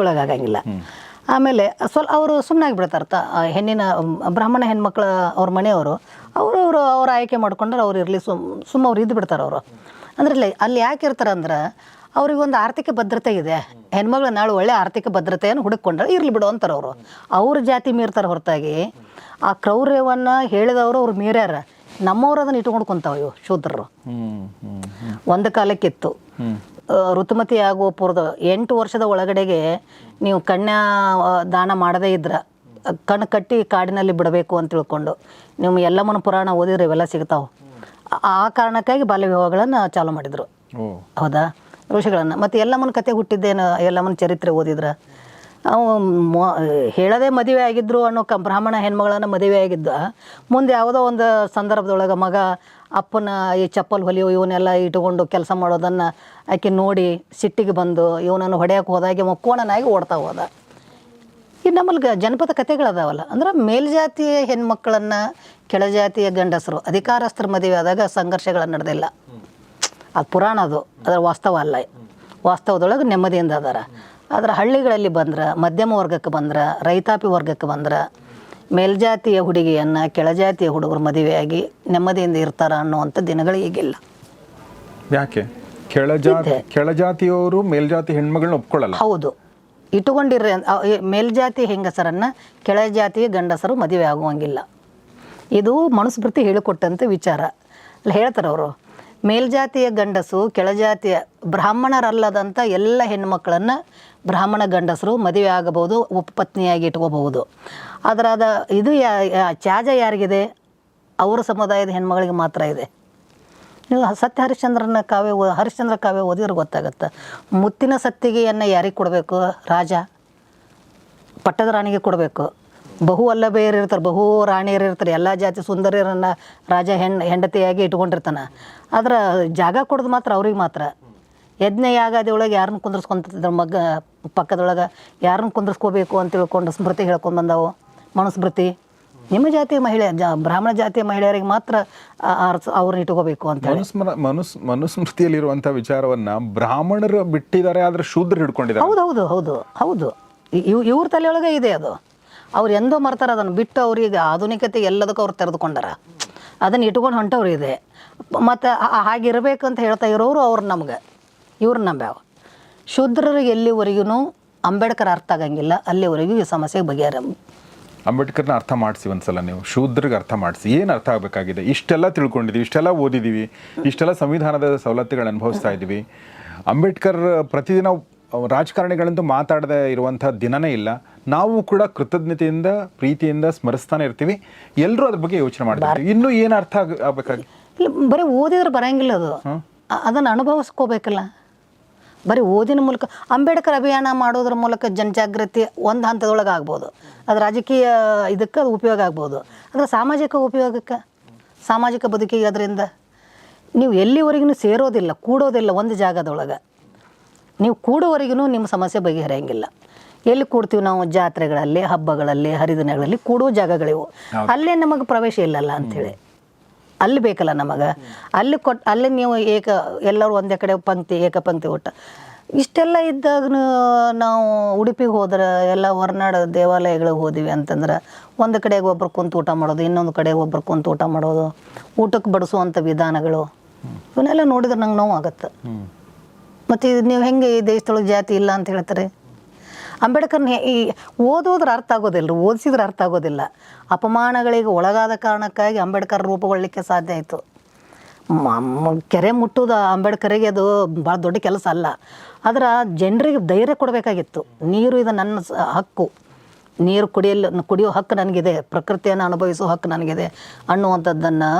ಒಳಗೆ ಆಗಂಗಿಲ್ಲ. ಆಮೇಲೆ ಅವರು ಸುಮ್ಮನಾಗಿ ಬಿಡ್ತಾರೆ. ಬ್ರಾಹ್ಮಣ ಹೆಣ್ಮಕ್ಳು ಅವ್ರ ಮನೆಯವರು ಅವ್ರ ಆಯ್ಕೆ ಮಾಡ್ಕೊಂಡ್ರೆ ಅವ್ರು ಇರಲಿ, ಅವ್ರು ಇದ್ದು ಬಿಡ್ತಾರೆ. ಅವರು ಅಂದ್ರೆ ಅಲ್ಲಿ ಯಾಕೆ ಇರ್ತಾರೆ ಅಂದ್ರೆ, ಅವ್ರಿಗೊಂದು ಆರ್ಥಿಕ ಭದ್ರತೆ ಇದೆ. ಹೆಣ್ಮಗಳು ನಾಳೆ ಒಳ್ಳೆ ಆರ್ಥಿಕ ಭದ್ರತೆಯನ್ನು ಹುಡುಕೊಂಡ್ರೆ ಇರಲಿ ಬಿಡು ಅಂತಾರೆ. ಅವ್ರ ಜಾತಿ ಮೀರ್ತಾರೆ ಹೊರತಾಗಿ ಆ ಕ್ರೌರ್ಯವನ್ನು ಹೇಳಿದವರು ಅವ್ರು ಮೀರ್ಯಾರ. ನಮ್ಮವ್ರು ಅದನ್ನು ಇಟ್ಕೊಂಡು ಕುಂತಾವ ಇವು ಶೂದ್ರರು. ಒಂದು ಕಾಲಕ್ಕಿತ್ತು, ಋತುಮತಿ ಆಗುವ ಪೂರ್ವ 8 ವರ್ಷದ ಒಳಗಡೆಗೆ ನೀವು ಕನ್ಯಾ ದಾನ ಮಾಡದೇ ಇದ್ರೆ ಕಣ್ಣು ಕಟ್ಟಿ ಕಾಡಿನಲ್ಲಿ ಬಿಡಬೇಕು ಅಂತ ತಿಳ್ಕೊಂಡು, ನೀವು ಎಲ್ಲಮ್ಮನ ಪುರಾಣ ಓದಿದ್ರೆ ಇವೆಲ್ಲ ಸಿಗ್ತಾವೆ. ಆ ಕಾರಣಕ್ಕಾಗಿ ಬಾಲ್ಯ ವಿವಾಹಗಳನ್ನು ಚಾಲೂ ಮಾಡಿದರು. ಹೌದಾ? ಋಷಿಗಳನ್ನು. ಮತ್ತು ಎಲ್ಲಮ್ಮನ ಕತೆ ಹುಟ್ಟಿದ್ದೇನು, ಎಲ್ಲಮ್ಮನ ಚರಿತ್ರೆ ಓದಿದ್ರೆ ಅವು ಹೇಳದೆ ಮದುವೆ ಆಗಿದ್ರು ಅನ್ನೋ ಬ್ರಾಹ್ಮಣ ಹೆಣ್ಮಗಳನ್ನು ಮದುವೆ ಆಗಿದ್ದ ಮುಂದೆ ಯಾವುದೋ ಒಂದು ಸಂದರ್ಭದೊಳಗೆ ಮಗ ಅಪ್ಪನ ಈ ಚಪ್ಪಲ್ ಹೊಲಿಯೋ ಇವನ್ನೆಲ್ಲ ಇಟ್ಕೊಂಡು ಕೆಲಸ ಮಾಡೋದನ್ನು ಆಕೆ ನೋಡಿ ಸಿಟ್ಟಿಗೆ ಬಂದು ಇವನನ್ನು ಹೊಡೆಯೋಕೆ ಹೋದಾಗೆ ಮುಕ್ಕೋಣನಾಗಿ ಓಡ್ತಾ ಹೋದ. ಈ ನಮ್ಮಲ್ಲಿ ಜನಪದ ಕಥೆಗಳದಾವಲ್ಲ, ಅಂದ್ರೆ ಮೇಲ್ಜಾತಿಯ ಹೆಣ್ಮಕ್ಳನ್ನು ಕೆಳಜಾತಿಯ ಗಂಡಸರು ಅಧಿಕಾರಸ್ಥರ ಮದುವೆ ಆದಾಗ ಸಂಘರ್ಷಗಳು ನಡೆದಿಲ್ಲ. ಅದು ಪುರಾಣ, ಅದರ ವಾಸ್ತವ ಅಲ್ಲ. ವಾಸ್ತವದೊಳಗೆ ನೆಮ್ಮದಿಯಿಂದ ಅದಾರ. ಆದರೆ ಹಳ್ಳಿಗಳಲ್ಲಿ ಬಂದ್ರೆ, ಮಧ್ಯಮ ವರ್ಗಕ್ಕೆ ಬಂದ್ರೆ, ರೈತಾಪಿ ವರ್ಗಕ್ಕೆ ಬಂದ್ರೆ, ಮೇಲ್ಜಾತಿಯ ಹುಡುಗಿಯನ್ನು ಕೆಳಜಾತಿಯ ಹುಡುಗರು ಮದುವೆಯಾಗಿ ನೆಮ್ಮದಿಯಿಂದ ಇರ್ತಾರ ಅನ್ನುವಂಥ ದಿನಗಳು ಈಗಿಲ್ಲ. ಯಾಕೆ? ಕೆಳಜಾತಿಯವರು ಮೇಲ್ಜಾತಿ ಹೆಣ್ಮಗಳನ್ನ ಒಪ್ಕೊಳ್ಳಲ್ಲ. ಹೌದು, ಇಟ್ಟುಕೊಂಡಿರ್ರಿ. ಮೇಲ್ಜಾತಿ ಹೆಂಗಸರನ್ನು ಕೆಳಜಾತಿಯ ಗಂಡಸರು ಮದುವೆ ಆಗುವಂಗಿಲ್ಲ. ಇದು ಮನುಸ್ಮೃತಿ ಹೇಳಿಕೊಟ್ಟಂಥ ವಿಚಾರ. ಅಲ್ಲಿ ಹೇಳ್ತಾರೆ ಅವರು, ಮೇಲ್ಜಾತಿಯ ಗಂಡಸು ಕೆಳಜಾತಿಯ ಬ್ರಾಹ್ಮಣರಲ್ಲದಂಥ ಎಲ್ಲ ಹೆಣ್ಮಕ್ಳನ್ನು ಬ್ರಾಹ್ಮಣ ಗಂಡಸರು ಮದುವೆ ಆಗಬಹುದು, ಉಪಪತ್ನಿಯಾಗಿ ಇಟ್ಕೋಬಹುದು. ಆದರೆ ಇದು ತ್ಯಾಜ ಯಾರಿಗಿದೆ? ಅವರ ಸಮುದಾಯದ ಹೆಣ್ಮಗಳಿಗೆ ಮಾತ್ರ ಇದೆ. ನೀವು ಸತ್ಯ ಹರಿಶ್ಚಂದ್ರ ಕಾವ್ಯ ಓದಿದ್ರೆ ಗೊತ್ತಾಗುತ್ತೆ. ಮುತ್ತಿನ ಸತ್ತಿಗೆಯನ್ನು ಯಾರಿಗೆ ಕೊಡಬೇಕು? ರಾಜ ಪಟ್ಟದ ರಾಣಿಗೆ ಕೊಡಬೇಕು. ಬಹು ವಲ್ಲಭೆಯರು ಇರ್ತಾರೆ, ಬಹು ರಾಣಿಯರು ಇರ್ತಾರೆ, ಎಲ್ಲ ಜಾತಿ ಸುಂದರಿಯರನ್ನು ರಾಜ ಹೆಂಡತಿಯಾಗಿ ಇಟ್ಕೊಂಡಿರ್ತಾನೆ. ಆದ್ರೆ ಜಾಗ ಕೊಡೋದು ಮಾತ್ರ ಅವ್ರಿಗೆ ಮಾತ್ರ. ಯಜ್ಞ ಯಾಗಾದಿಯೊಳಗೆ ಯಾರನ್ನ ಕುಂದ್ರಿಸ್ಕೊಂತಿದ್ರು ಪಕ್ಕದೊಳಗೆ ಯಾರನ್ನ ಕುಂದ್ರಿಸ್ಕೋಬೇಕು ಅಂತ ತಿಳ್ಕೊಂಡು ಸ್ಮೃತಿ ಹೇಳ್ಕೊಂಡು ಬಂದವು. ಮನುಸ್ಮೃತಿ ನಿಮ್ಮ ಜಾತಿಯ ಮಹಿಳೆ ಬ್ರಾಹ್ಮಣ ಜಾತಿಯ ಮಹಿಳೆಯರಿಗೆ ಮಾತ್ರ ಅವ್ರನ್ನ ಇಟ್ಕೋಬೇಕು ಅಂತ ಹೇಳಿ ಮನುಸ್ಮೃತಿಯಲ್ಲಿರುವಂಥ ವಿಚಾರವನ್ನು ಬ್ರಾಹ್ಮಣರು ಬಿಟ್ಟಿದ್ದಾರೆ, ಆದರೆ ಶೂದ್ರರು ಹಿಡ್ಕೊಂಡಿದ್ದಾರೆ. ಹೌದು ಇವ್ರ ತಲೆಯೊಳಗೆ ಇದೆ ಅದು. ಅವ್ರು ಎಂದೋ ಮರ್ತಾರೆ ಅದನ್ನು ಬಿಟ್ಟು. ಅವ್ರಿಗೆ ಆಧುನಿಕತೆ ಎಲ್ಲದಕ್ಕೂ ಅವ್ರು ತೆರೆದುಕೊಂಡಾರ, ಅದನ್ನು ಇಟ್ಕೊಂಡು ಹೊಂಟವ್ರು ಇದೆ. ಮತ್ತು ಹಾಗಿರಬೇಕು ಅಂತ ಹೇಳ್ತಾ ಇರೋರು ಅವ್ರು ನಮ್ಗೆ ಇವ್ರು ನಂಬ್ಯಾವ. ಶೂದ್ರರಿಗೆ ಎಲ್ಲಿವರೆಗೂ ಅಂಬೇಡ್ಕರ್ ಅರ್ಥ ಆಗಂಗಿಲ್ಲ, ಅಲ್ಲಿವರೆಗೂ ಈ ಸಮಸ್ಯೆ ಬಗೆಹರ. ಅಂಬೇಡ್ಕರ್ನ ಅರ್ಥ ಮಾಡಿಸಿ ಒಂದ್ಸಲ ನೀವು, ಶೂದ್ರಿಗೆ ಅರ್ಥ ಮಾಡಿಸಿ. ಏನು ಅರ್ಥ ಆಗಬೇಕಾಗಿದೆ? ಇಷ್ಟೆಲ್ಲ ತಿಳ್ಕೊಂಡಿದ್ದೀವಿ, ಇಷ್ಟೆಲ್ಲ ಓದಿದ್ದೀವಿ, ಇಷ್ಟೆಲ್ಲ ಸಂವಿಧಾನದ ಸವಲತ್ತುಗಳು ಅನುಭವಿಸ್ತಾ ಇದ್ದೀವಿ. ಅಂಬೇಡ್ಕರ್ ಪ್ರತಿದಿನ ರಾಜಕಾರಣಿಗಳಂತೂ ಮಾತಾಡದೆ ಇರುವಂಥ ದಿನನೇ ಇಲ್ಲ. ನಾವು ಕೂಡ ಕೃತಜ್ಞತೆಯಿಂದ ಪ್ರೀತಿಯಿಂದ ಸ್ಮರಿಸ್ತಾನೆ ಇರ್ತೀವಿ. ಎಲ್ಲರೂ ಅದ್ರ ಬಗ್ಗೆ ಯೋಚನೆ ಮಾಡ್ತೀವಿ. ಇನ್ನೂ ಏನು ಅರ್ಥ ಆಗಬೇಕಾಗಿ? ಇಲ್ಲ, ಬರೀ ಓದಿದ್ರೆ ಬರೋಂಗಿಲ್ಲ ಅದು. ಅದನ್ನು ಅನುಭವಿಸ್ಕೋಬೇಕಲ್ಲ. ಬರೀ ಓದಿನ ಮೂಲಕ ಅಂಬೇಡ್ಕರ್ ಅಭಿಯಾನ ಮಾಡೋದ್ರ ಮೂಲಕ ಜನಜಾಗೃತಿ ಒಂದು ಹಂತದೊಳಗೆ ಆಗ್ಬೋದು. ಅದು ರಾಜಕೀಯ ಇದಕ್ಕೆ ಅದು ಉಪಯೋಗ ಆಗ್ಬೋದು. ಆದರೆ ಸಾಮಾಜಿಕ ಉಪಯೋಗಕ್ಕೆ, ಸಾಮಾಜಿಕ ಬದುಕಿಗೆ ಅದರಿಂದ ನೀವು ಎಲ್ಲಿವರೆಗೂ ಸೇರೋದಿಲ್ಲ, ಕೂಡೋದಿಲ್ಲ ಒಂದು ಜಾಗದೊಳಗೆ. ನೀವು ಕೂಡೋವರೆಗೂ ನಿಮ್ಮ ಸಮಸ್ಯೆ ಬಗೆಹರಿಯಂಗಿಲ್ಲ. ಎಲ್ಲಿ ಕೂಡ್ತೀವಿ ನಾವು? ಜಾತ್ರೆಗಳಲ್ಲಿ, ಹಬ್ಬಗಳಲ್ಲಿ, ಹರಿದಿನಗಳಲ್ಲಿ ಕೂಡುವ ಜಾಗಗಳಿವು. ಅಲ್ಲೇ ನಮಗೆ ಪ್ರವೇಶ ಇಲ್ಲಲ್ಲ ಅಂಥೇಳಿ. ಅಲ್ಲಿ ಬೇಕಲ್ಲ ನಮಗೆ. ಅಲ್ಲಿ ನೀವು ಎಲ್ಲರೂ ಒಂದೇ ಕಡೆ ಏಕಪಂಕ್ತಿ ಊಟ ಇಷ್ಟೆಲ್ಲ ಇದ್ದಾಗ ನಾವು ಉಡುಪಿಗೆ ಹೋದ್ರೆ ಎಲ್ಲ ಹೊರನಾಡು ದೇವಾಲಯಗಳಿಗೆ ಹೋದಿವಿ ಅಂತಂದ್ರೆ ಒಂದು ಕಡೆಗೆ ಒಬ್ಬರು ಕುಂತು ಊಟ ಮಾಡೋದು, ಇನ್ನೊಂದು ಕಡೆಗೆ ಒಬ್ಬರು ಕುಂತು ಊಟ ಮಾಡೋದು, ಊಟಕ್ಕೆ ಬಡಿಸುವಂಥ ವಿಧಾನಗಳು ಇವನ್ನೆಲ್ಲ ನೋಡಿದ್ರೆ ನಂಗೆ ನೋವು ಆಗುತ್ತೆ. ಮತ್ತು ನೀವು ಹೆಂಗೆ ಈ ದೇಶದೊಳಗೆ ಜಾತಿ ಇಲ್ಲ ಅಂತ ಹೇಳ್ತಾರೆ? ಅಂಬೇಡ್ಕರ್ನ ಈ ಓದೋದ್ರೆ ಅರ್ಥ ಆಗೋದಿಲ್ಲ, ಓದಿಸಿದ್ರೆ ಅರ್ಥ ಆಗೋದಿಲ್ಲ. ಅಪಮಾನಗಳಿಗೆ ಒಳಗಾದ ಕಾರಣಕ್ಕಾಗಿ ಅಂಬೇಡ್ಕರ್ ರೂಪುಗೊಳ್ಳಲಿಕ್ಕೆ ಸಾಧ್ಯ ಆಯಿತು. ಕೆರೆ ಮುಟ್ಟುವುದು ಅಂಬೇಡ್ಕರಿಗೆ ಅದು ಭಾಳ ದೊಡ್ಡ ಕೆಲಸ ಅಲ್ಲ. ಆದ್ರೆ ಜನರಿಗೆ ಧೈರ್ಯ ಕೊಡಬೇಕಾಗಿತ್ತು. ನೀರು ಇದು ನನ್ನ ಹಕ್ಕು, ನೀರು ಕುಡಿಯೋ ಹಕ್ಕು ನನಗಿದೆ, ಪ್ರಕೃತಿಯನ್ನು ಅನುಭವಿಸೋ ಹಕ್ಕು ನನಗಿದೆ ಅನ್ನುವಂಥದ್ದನ್ನು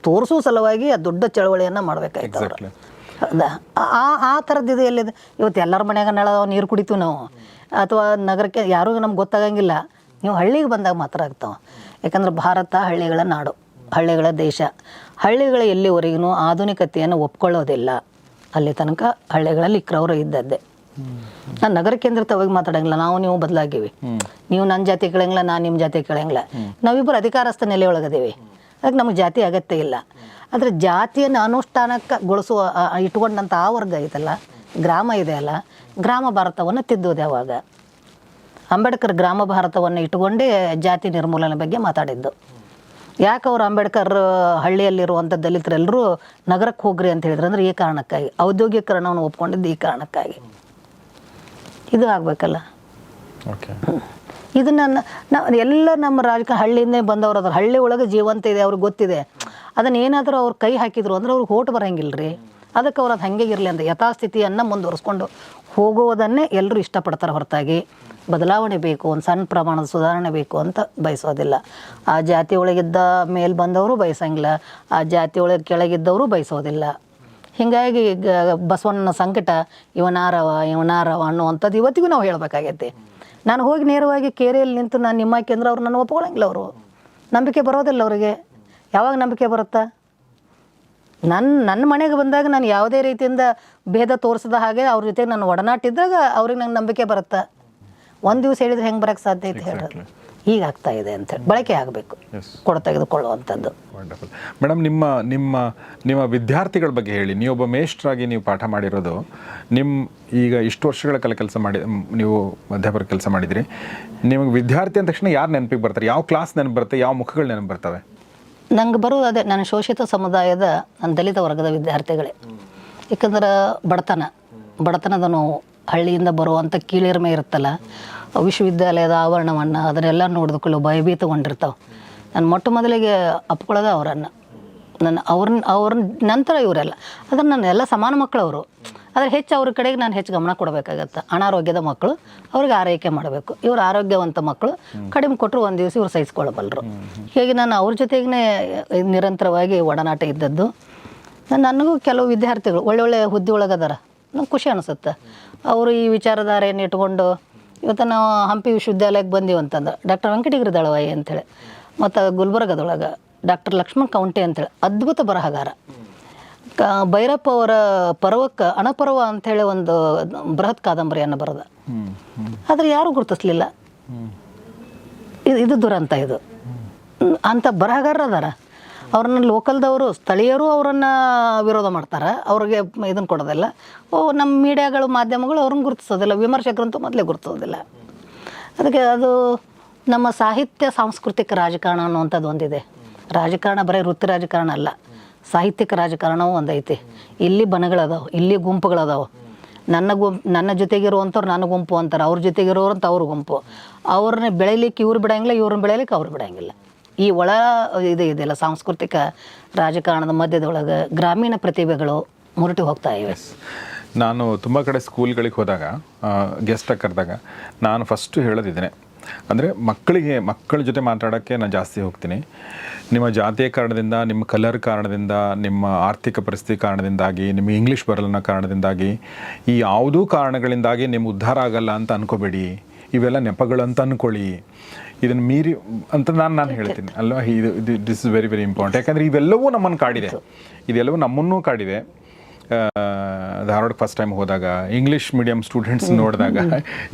ತೋರಿಸೋ ಸಲುವಾಗಿ ಆ ದೊಡ್ಡ ಚಳವಳಿಯನ್ನು ಮಾಡಬೇಕಾಯ್ತು ಅವರು. ಆ ಥರದ್ದು ಇದು ಎಲ್ಲಿದೆ ಇವತ್ತು? ಎಲ್ಲರ ಮನ್ಯಾಗ ನಳ ನೀರು ಕುಡಿತೀವಿ ನಾವು, ಅಥವಾ ನಗರಕ್ಕೆ ಯಾರೂ ನಮ್ಗೆ ಗೊತ್ತಾಗಂಗಿಲ್ಲ. ನೀವು ಹಳ್ಳಿಗೆ ಬಂದಾಗ ಮಾತ್ರ ಆಗ್ತಾವೆ. ಯಾಕಂದ್ರೆ ಭಾರತ ಹಳ್ಳಿಗಳ ನಾಡು, ಹಳ್ಳಿಗಳ ದೇಶ. ಹಳ್ಳಿಗಳ ಎಲ್ಲಿವರೆಗೂ ಆಧುನಿಕತೆಯನ್ನು ಒಪ್ಕೊಳ್ಳೋದಿಲ್ಲ. ಅಲ್ಲಿ ತನಕ ಹಳ್ಳಿಗಳಲ್ಲಿ ಇಕ್ರವರು ಇದ್ದದ್ದೇ. ನಾನು ನಗರ ಕೇಂದ್ರಿತವಾಗಿ ಮಾತಾಡಂಗಿಲ್ಲ. ನೀವು ಬದಲಾಗಿವಿ. ನೀವು ನನ್ನ ಜಾತಿ ಕೇಳಂಗಿಲ್ಲ, ನಾನು ನಿಮ್ಮ ಜಾತಿ ಕೇಳಂಗಿಲ್ಲ. ನಾವಿಬ್ಬರು ಅಧಿಕಾರಸ್ಥ ನೆಲೆಯೊಳಗದೇವಿ. ಅದಕ್ಕೆ ನಮಗೆ ಜಾತಿ ಅಗತ್ಯ ಇಲ್ಲ. ಆದರೆ ಜಾತಿಯನ್ನು ಅನುಷ್ಠಾನಕ್ಕೆ ಗೊಳಿಸುವ ಇಟ್ಕೊಂಡಂಥ ಆ ವರ್ಗ ಐತಲ್ಲ, ಗ್ರಾಮ ಇದೆಯಲ್ಲ, ಗ್ರಾಮ ಭಾರತವನ್ನು ತಿದ್ದೋದು ಯಾವಾಗ? ಅಂಬೇಡ್ಕರ್ ಗ್ರಾಮ ಭಾರತವನ್ನು ಇಟ್ಟುಕೊಂಡೇ ಜಾತಿ ನಿರ್ಮೂಲನೆ ಬಗ್ಗೆ ಮಾತಾಡಿದ್ದು. ಯಾಕೆ ಅವರು ಅಂಬೇಡ್ಕರ್ ಹಳ್ಳಿಯಲ್ಲಿರುವಂಥ ದಲಿತರೆಲ್ಲರೂ ನಗರಕ್ಕೆ ಹೋಗ್ರಿ ಅಂತ ಹೇಳಿದ್ರು ಅಂದರೆ ಈ ಕಾರಣಕ್ಕಾಗಿ, ಔದ್ಯೋಗೀಕರಣವನ್ನು ಒಪ್ಕೊಂಡಿದ್ದು ಈ ಕಾರಣಕ್ಕಾಗಿ. ಇದು ಆಗಬೇಕಲ್ಲ. ಇದನ್ನು ಎಲ್ಲ ನಮ್ಮ ಹಳ್ಳಿಯಿಂದೇ ಬಂದವರು ಅದ್ರ ಹಳ್ಳಿ ಒಳಗೆ ಜೀವಂತ ಇದೆ, ಅವ್ರಿಗೆ ಗೊತ್ತಿದೆ. ಅದನ್ನು ಏನಾದರೂ ಅವ್ರು ಕೈ ಹಾಕಿದ್ರು ಅಂದ್ರೆ ಅವ್ರಿಗೆ ಓಟ್ ಬರೋಂಗಿಲ್ಲ ರೀ. ಅದಕ್ಕೆ ಅವ್ರು ಅದು ಹಾಗೆ ಇರಲಿ ಅಂತ ಯಥಾಸ್ಥಿತಿಯನ್ನು ಮುಂದುವರಿಸ್ಕೊಂಡು ಹೋಗುವುದನ್ನೇ ಎಲ್ಲರೂ ಇಷ್ಟಪಡ್ತಾರೆ ಹೊರತಾಗಿ ಬದಲಾವಣೆ ಬೇಕು, ಒಂದು ಸಣ್ಣ ಪ್ರಮಾಣದ ಸುಧಾರಣೆ ಬೇಕು ಅಂತ ಬಯಸೋದಿಲ್ಲ. ಆ ಜಾತಿ ಒಳಗಿದ್ದ ಮೇಲೆ ಬಂದವರು ಬಯಸಂಗಿಲ್ಲ, ಆ ಜಾತಿ ಒಳಗೆ ಕೆಳಗಿದ್ದವರು ಬಯಸೋದಿಲ್ಲ. ಹೀಗಾಗಿ ಬಸವಣ್ಣನ ಸಂಕಟ ಇವನಾರವ ಅನ್ನುವಂಥದ್ದು ಇವತ್ತಿಗೂ ನಾವು ಹೇಳಬೇಕಾಗೈತಿ. ನಾನು ಹೋಗಿ ನೇರವಾಗಿ ಕೇರಿಯಲ್ಲಿ ನಿಂತು ನಾನು ನಿಮ್ಮಾಕಿ ಅಂದ್ರೆ ಅವ್ರು ನನ್ನ ಒಪ್ಕೊಳ್ಳಂಗಿಲ್ಲ. ಅವರು ನಂಬಿಕೆ ಬರೋದಿಲ್ಲ. ಅವರಿಗೆ ಯಾವಾಗ ನಂಬಿಕೆ ಬರುತ್ತಾ? ನನ್ನ ಮನೆಗೆ ಬಂದಾಗ ನಾನು ಯಾವುದೇ ರೀತಿಯಿಂದ ಭೇದ ತೋರಿಸಿದ ಹಾಗೆ ಅವ್ರ ಜೊತೆಗೆ ನಾನು ಒಡನಾಟಿದ್ದಾಗ ಅವ್ರಿಗೆ ನಂಗೆ ನಂಬಿಕೆ ಬರುತ್ತಾ? ಒಂದು ದಿವಸ ಹೇಳಿದ್ರೆ ಹೆಂಗೆ ಬರೋಕ್ಕೆ ಸಾಧ್ಯ ಐತೆ ಹೇಳೋದು? ಈಗ ಆಗ್ತಾ ಇದೆ ಅಂತೇಳಿ ಬಳಕೆ ಆಗಬೇಕು, ತೆಗೆದುಕೊಳ್ಳುವಂಥದ್ದು. Wonderful madam. ನಿಮ್ಮ ವಿದ್ಯಾರ್ಥಿಗಳ ಬಗ್ಗೆ ಹೇಳಿ. ನೀವೊಬ್ಬ ಮೇಷ್ಟ್ರಾಗಿ ನೀವು ಪಾಠ ಮಾಡಿರೋದು, ಈಗ ಇಷ್ಟು ವರ್ಷಗಳ ಕಾಲ ಕೆಲಸ ಮಾಡಿ ನೀವು ಅಧ್ಯಾಪಕ ಕೆಲಸ ಮಾಡಿದಿರಿ. ನಿಮಗೆ ವಿದ್ಯಾರ್ಥಿ ಅಂದ ತಕ್ಷಣ ಯಾರು ನೆನಪಿಗೆ ಬರ್ತಾರೆ? ಯಾವ ಕ್ಲಾಸ್ ನೆನಪು ಬರುತ್ತೆ? ಯಾವ ಮುಖಗಳು ನೆನಪು ಬರ್ತವೆ? ನಂಗೆ ಬರೋದು ಅದೇ, ನಾನು ಶೋಷಿತ ಸಮುದಾಯದ ದಲಿತ ವರ್ಗದ ವಿದ್ಯಾರ್ಥಿಗಳೇ. ಯಾಕಂದ್ರೆ ಬಡತನದ ನೋವು, ಹಳ್ಳಿಯಿಂದ ಬರುವಂಥ ಕೀಳಿರ್ಮೆ ಇರುತ್ತಲ್ಲ, ವಿಶ್ವವಿದ್ಯಾಲಯದ ಆವರಣವನ್ನು ಅದನ್ನೆಲ್ಲ ನೋಡಿದ್ಕೊಳ್ಳೋ ಭಯಭೀತಗೊಂಡಿರ್ತಾವೆ. ನಾನು ಮೊಟ್ಟ ಮೊದಲಿಗೆ ಅಪ್ಕೊಳ್ಳೋದು ಅವರನ್ನು. ಅವ್ರ ನಂತರ ಇವರೆಲ್ಲ. ಅದನ್ನು ನನ್ನ ಎಲ್ಲ ಸಮಾನ ಮಕ್ಕಳವರು. ಆದರೆ ಹೆಚ್ಚು ಅವ್ರ ಕಡೆಗೆ ನಾನು ಹೆಚ್ಚು ಗಮನ ಕೊಡಬೇಕಾಗತ್ತೆ. ಅನಾರೋಗ್ಯದ ಮಕ್ಕಳು ಅವ್ರಿಗೆ ಆರೈಕೆ ಮಾಡಬೇಕು. ಇವ್ರು ಆರೋಗ್ಯವಂತ ಮಕ್ಕಳು ಕಡಿಮೆ ಕೊಟ್ಟರು ಒಂದು ದಿವಸ ಇವ್ರು ಸಹಿಸ್ಕೊಳ್ಬಲ್ಲರು. ಹೀಗೆ ನಾನು ಅವ್ರ ಜೊತೆಗೇ ನಿರಂತರವಾಗಿ ಒಡನಾಟ ಇದ್ದದ್ದು. ನನಗೂ ಕೆಲವು ವಿದ್ಯಾರ್ಥಿಗಳು ಒಳ್ಳೊಳ್ಳೆ ಹುದ್ದೆ ಒಳಗದಾರ, ನಂಗೆ ಖುಷಿ ಅನಿಸುತ್ತೆ. ಅವರು ಈ ವಿಚಾರಧಾರೆಯನ್ನು ಇಟ್ಕೊಂಡು ಇವತ್ತು ನಾವು ಹಂಪಿ ವಿಶ್ವವಿದ್ಯಾಲಯಕ್ಕೆ ಬಂದೀವಿ ಅಂತಂದ್ರೆ ಡಾಕ್ಟರ್ ವೆಂಕಟಗಿರಿ ದಳವಾಯಿ ಅಂಥೇಳಿ, ಮತ್ತು ಗುಲ್ಬರ್ಗದೊಳಗೆ ಡಾಕ್ಟರ್ ಲಕ್ಷ್ಮಣ್ ಕೌಂಟೆ ಅಂತೇಳಿ ಅದ್ಭುತ ಬರಹಗಾರ. ಭೈರಪ್ಪ ಅವರ ಪರ್ವಕ್ಕೆ ಅಣಪರ್ವ ಅಂಥೇಳಿ ಒಂದು ಬೃಹತ್ ಕಾದಂಬರಿಯನ್ನು ಬರೆದ, ಆದರೆ ಯಾರೂ ಗುರುತಿಸ್ಲಿಲ್ಲ. ಇದು ದುರಂತ. ಇದು ಅಂಥ ಬರಹಗಾರರು ಅದಾರ. ಅವ್ರನ್ನ ಲೋಕಲ್ದವರು ಸ್ಥಳೀಯರು ಅವರನ್ನು ವಿರೋಧ ಮಾಡ್ತಾರೆ, ಅವ್ರಿಗೆ ಇದನ್ನು ಕೊಡೋದಿಲ್ಲ. ನಮ್ಮ ಮೀಡಿಯಾಗಳು ಮಾಧ್ಯಮಗಳು ಅವ್ರನ್ನ ಗುರುತಿಸೋದಿಲ್ಲ, ವಿಮರ್ಶಕರಂತೂ ಮೊದಲೇ ಗುರುತಿಸೋದಿಲ್ಲ. ಅದಕ್ಕೆ ಅದು ನಮ್ಮ ಸಾಹಿತ್ಯ ಸಾಂಸ್ಕೃತಿಕ ರಾಜಕಾರಣ ಅನ್ನುವಂಥದ್ದು ಒಂದಿದೆ. ರಾಜಕಾರಣ ಬರೀ ವೃತ್ತಿ ರಾಜಕಾರಣ ಅಲ್ಲ, ಸಾಹಿತ್ಯಿಕ ರಾಜಕಾರಣವೂ ಒಂದೈತಿ. ಇಲ್ಲಿ ಬಣಗಳದಾವೆ, ಇಲ್ಲಿ ಗುಂಪುಗಳದಾವೆ. ನನ್ನ ಜೊತೆಗಿರುವಂಥವ್ರು ನನ್ನ ಗುಂಪು ಅಂತಾರೆ, ಅವ್ರ ಜೊತೆಗಿರೋರಂತ ಅವ್ರ ಗುಂಪು. ಅವ್ರನ್ನ ಬೆಳೀಲಿಕ್ಕೆ ಇವ್ರು ಬಿಡೋಂಗಿಲ್ಲ, ಇವ್ರನ್ನ ಬೆಳೀಲಿಕ್ಕೆ ಅವ್ರು ಬಿಡೋಂಗಿಲ್ಲ. ಈ ಇದೆಯಲ್ಲ ಸಾಂಸ್ಕೃತಿಕ ರಾಜಕಾರಣದ ಮಧ್ಯದೊಳಗೆ ಗ್ರಾಮೀಣ ಪ್ರತಿಭೆಗಳು ಮುರುಟಿ ಹೋಗ್ತಾ ಇವೆ. ನಾನು ತುಂಬ ಕಡೆ ಸ್ಕೂಲ್ಗಳಿಗೆ ಹೋದಾಗ ಗೆಸ್ಟಾಗಿ ಕರೆದಾಗ ನಾನು ಫಸ್ಟು ಹೇಳೋದಿದ್ದೇನೆ, ಅಂದರೆ ಮಕ್ಕಳ ಜೊತೆ ಮಾತಾಡೋಕ್ಕೆ ನಾನು ಜಾಸ್ತಿ ಹೋಗ್ತೀನಿ. ನಿಮ್ಮ ಜಾತಿಯ ಕಾರಣದಿಂದ, ನಿಮ್ಮ ಕಲರ್ ಕಾರಣದಿಂದ, ನಿಮ್ಮ ಆರ್ಥಿಕ ಪರಿಸ್ಥಿತಿ ಕಾರಣದಿಂದಾಗಿ, ನಿಮ್ಮ ಇಂಗ್ಲೀಷ್ ಬರಲಿನ ಕಾರಣದಿಂದಾಗಿ, ಈ ಯಾವುದೂ ಕಾರಣಗಳಿಂದಾಗಿ ನಿಮ್ಮ ಉದ್ಧಾರ ಆಗಲ್ಲ ಅಂತ ಅನ್ಕೋಬೇಡಿ. ಇವೆಲ್ಲ ನೆಪಗಳು ಅಂತ ಅಂದ್ಕೊಳ್ಳಿ. ಇದನ್ನು ಮೀರಿ ಅಂತ ನಾನು ಹೇಳ್ತೀನಿ ಅಲ್ವಾ. This is very very important. ಯಾಕಂದರೆ ಇವೆಲ್ಲವೂ ನಮ್ಮನ್ನು ಕಾಡಿದೆ, ಇದೆಲ್ಲವೂ ನಮ್ಮನ್ನೂ ಕಾಡಿದೆ. ಧಾರವಾಡಕ್ಕೆ ಫಸ್ಟ್ ಟೈಮ್ ಹೋದಾಗ ಇಂಗ್ಲೀಷ್ ಮೀಡಿಯಂ ಸ್ಟೂಡೆಂಟ್ಸ್ ನೋಡಿದಾಗ,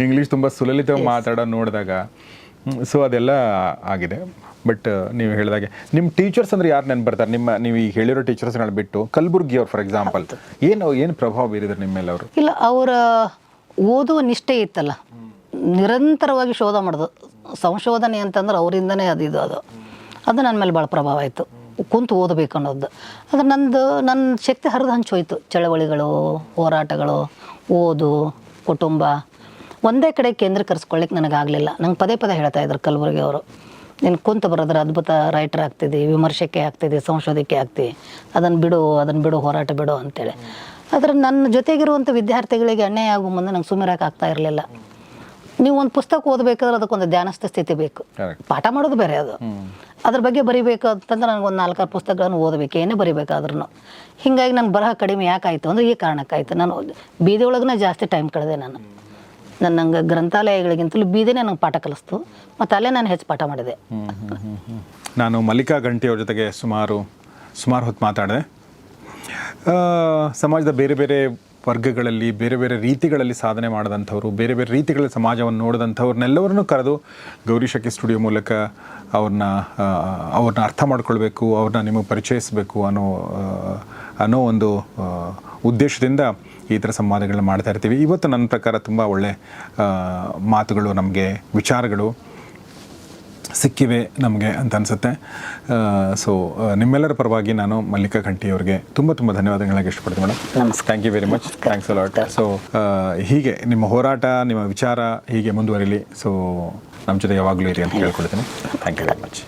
ಇಂಗ್ಲೀಷ್ ತುಂಬ ಸುಲಲಿತವಾಗಿ ಮಾತಾಡೋದು ನೋಡಿದಾಗ, ಸೊ ಅದೆಲ್ಲ ಆಗಿದೆ. ಬಟ್ ನೀವು ಹೇಳಿದಾಗೆ ನಿಮ್ಮ ಟೀಚರ್ಸ್ ಅಂದರೆ ಯಾರು ನೆನ್ಪು ಬರ್ತಾರೆ? ನೀವು ಈಗ ಹೇಳಿರೋ ಟೀಚರ್ಸ್ಗಳನ್ನ ಬಿಟ್ಟು ಕಲಬುರ್ಗಿ ಅವ್ರು ಫಾರ್ ಎಕ್ಸಾಂಪಲ್ ಏನು ಪ್ರಭಾವ ಬೀರಿದ್ರು ನಿಮ್ಮ ಮೇಲೆ ಅವರು? ಇಲ್ಲ, ಅವರ ಓದುವ ನಿಷ್ಠೆ ಇತ್ತಲ್ಲ, ನಿರಂತರವಾಗಿ ಶೋಧ ಮಾಡೋದು. ಸಂಶೋಧನೆ ಅಂತಂದ್ರೆ ಅವರಿಂದನೇ ಅದು ನನ್ನ ಮೇಲೆ ಭಾಳ ಪ್ರಭಾವ ಆಯಿತು. ಕುಂತು ಓದಬೇಕು ಅನ್ನೋದು. ಅದು ನನ್ನ ಶಕ್ತಿ ಹರಿದು ಹಂಚೋಯ್ತು. ಚಳವಳಿಗಳು, ಹೋರಾಟಗಳು, ಓದು, ಕುಟುಂಬ ಒಂದೇ ಕಡೆ ಕೇಂದ್ರೀಕರಿಸ್ಕೊಳ್ಳಿಕ್ಕೆ ನನಗಾಗಲಿಲ್ಲ. ನಂಗೆ ಪದೇ ಪದೇ ಹೇಳ್ತಾ ಇದ್ರು ಕಲಬುರ್ಗಿ ಅವರು, ನೀನು ಕುಂತು ಬರೋದ್ರೆ ಅದ್ಭುತ ರೈಟರ್ ಆಗ್ತಿದ್ದಿ, ವಿಮರ್ಶಕ್ಕೆ ಆಗ್ತಿದ್ದಿ, ಸಂಶೋಧಕ್ಕೆ ಆಗ್ತಿ, ಅದನ್ನು ಬಿಡು ಹೋರಾಟ ಬಿಡು ಅಂತೇಳಿ. ಆದರೆ ನನ್ನ ಜೊತೆಗಿರುವಂಥ ವಿದ್ಯಾರ್ಥಿಗಳಿಗೆ ಅನ್ಯಾಯ ಆಗೋ ಮುಂದೆ ನಂಗೆ ಸುಮ್ಮನೆ ಆಗ್ತಾ ಇರಲಿಲ್ಲ. ನೀವು ಒಂದು ಪುಸ್ತಕ ಓದಬೇಕಾದ್ರೆ ಅದಕ್ಕೊಂದು ಧ್ಯಾನಸ್ಥ ಸ್ಥಿತಿ ಬೇಕು. ಪಾಠ ಮಾಡೋದು ಬೇರೆ, ಅದು ಅದ್ರ ಬಗ್ಗೆ ಬರಿಬೇಕು ಅಂತಂದ್ರೆ ನನಗೊಂದು 4-6 ಪುಸ್ತಕಗಳನ್ನು ಓದಬೇಕು, ಏನೇ ಬರಿಬೇಕಾದ್ರೂ. ಹೀಗಾಗಿ ನನ್ನ ಬರಹ ಕಡಿಮೆ ಯಾಕಾಯಿತು ಅಂದರೆ ಈ ಕಾರಣಕ್ಕಾಯ್ತು. ನಾನು ಬೀದಿ ಒಳಗೇ ಜಾಸ್ತಿ ಟೈಮ್ ಕಳೆದೆ. ನಂಗೆ ಗ್ರಂಥಾಲಯಗಳಿಗಿಂತಲೂ ಬೀದಿನೇ ನಂಗೆ ಪಾಠ ಕಲಿಸ್ತು, ಮತ್ತು ಅಲ್ಲೇ ನಾನು ಹೆಚ್ಚು ಪಾಠ ಮಾಡಿದೆ. ನಾನು ಮಲ್ಲಿಕಾ ಗಂಟಿ ಅವ್ರ ಜೊತೆಗೆ ಸುಮಾರು ಹೊತ್ತು ಮಾತಾಡಿದೆ. ಸಮಾಜದ ಬೇರೆ ಬೇರೆ ವರ್ಗಗಳಲ್ಲಿ, ಬೇರೆ ಬೇರೆ ರೀತಿಗಳಲ್ಲಿ ಸಾಧನೆ ಮಾಡಿದಂಥವ್ರು, ಬೇರೆ ಬೇರೆ ರೀತಿಗಳಲ್ಲಿ ಸಮಾಜವನ್ನು ನೋಡಿದಂಥವ್ರನ್ನೆಲ್ಲವರನ್ನೂ ಕರೆದು ಗೌರಿ ಶಕಿ ಸ್ಟುಡಿಯೋ ಮೂಲಕ ಅವ್ರನ್ನ ಅರ್ಥ ಮಾಡ್ಕೊಳ್ಬೇಕು, ಅವ್ರನ್ನ ನಿಮಗೆ ಪರಿಚಯಿಸಬೇಕು ಅನ್ನೋ ಒಂದು ಉದ್ದೇಶದಿಂದ ಈ ಥರ ಸಂವಾದಗಳನ್ನ ಮಾಡ್ತಾ ಇರ್ತೀವಿ. ಇವತ್ತು ನನ್ನ ಪ್ರಕಾರ ತುಂಬ ಒಳ್ಳೆ ಮಾತುಗಳು, ನಮಗೆ ವಿಚಾರಗಳು ಸಿಕ್ಕಿವೆ ನಮಗೆ ಅಂತ ಅನಿಸುತ್ತೆ. ಸೊ ನಿಮ್ಮೆಲ್ಲರ ಪರವಾಗಿ ನಾನು ಮಲ್ಲಿಕಾ ಘಂಟಿ ಅವರಿಗೆ ತುಂಬ ಧನ್ಯವಾದಗಳನ್ನ ಇಷ್ಟಪಡ್ತೀನಿ madam. Thank you very much. Thanks a lot. So ಹೀಗೆ ನಿಮ್ಮ ಹೋರಾಟ, ನಿಮ್ಮ ವಿಚಾರ ಹೀಗೆ ಮುಂದುವರಿಲಿ. ಸೊ ನಮ್ಮ ಜೊತೆ ಯಾವಾಗಲೂ ಇರಿ ಅಂತ ಕೇಳ್ಕೊಳ್ತೀನಿ. Thank you very much.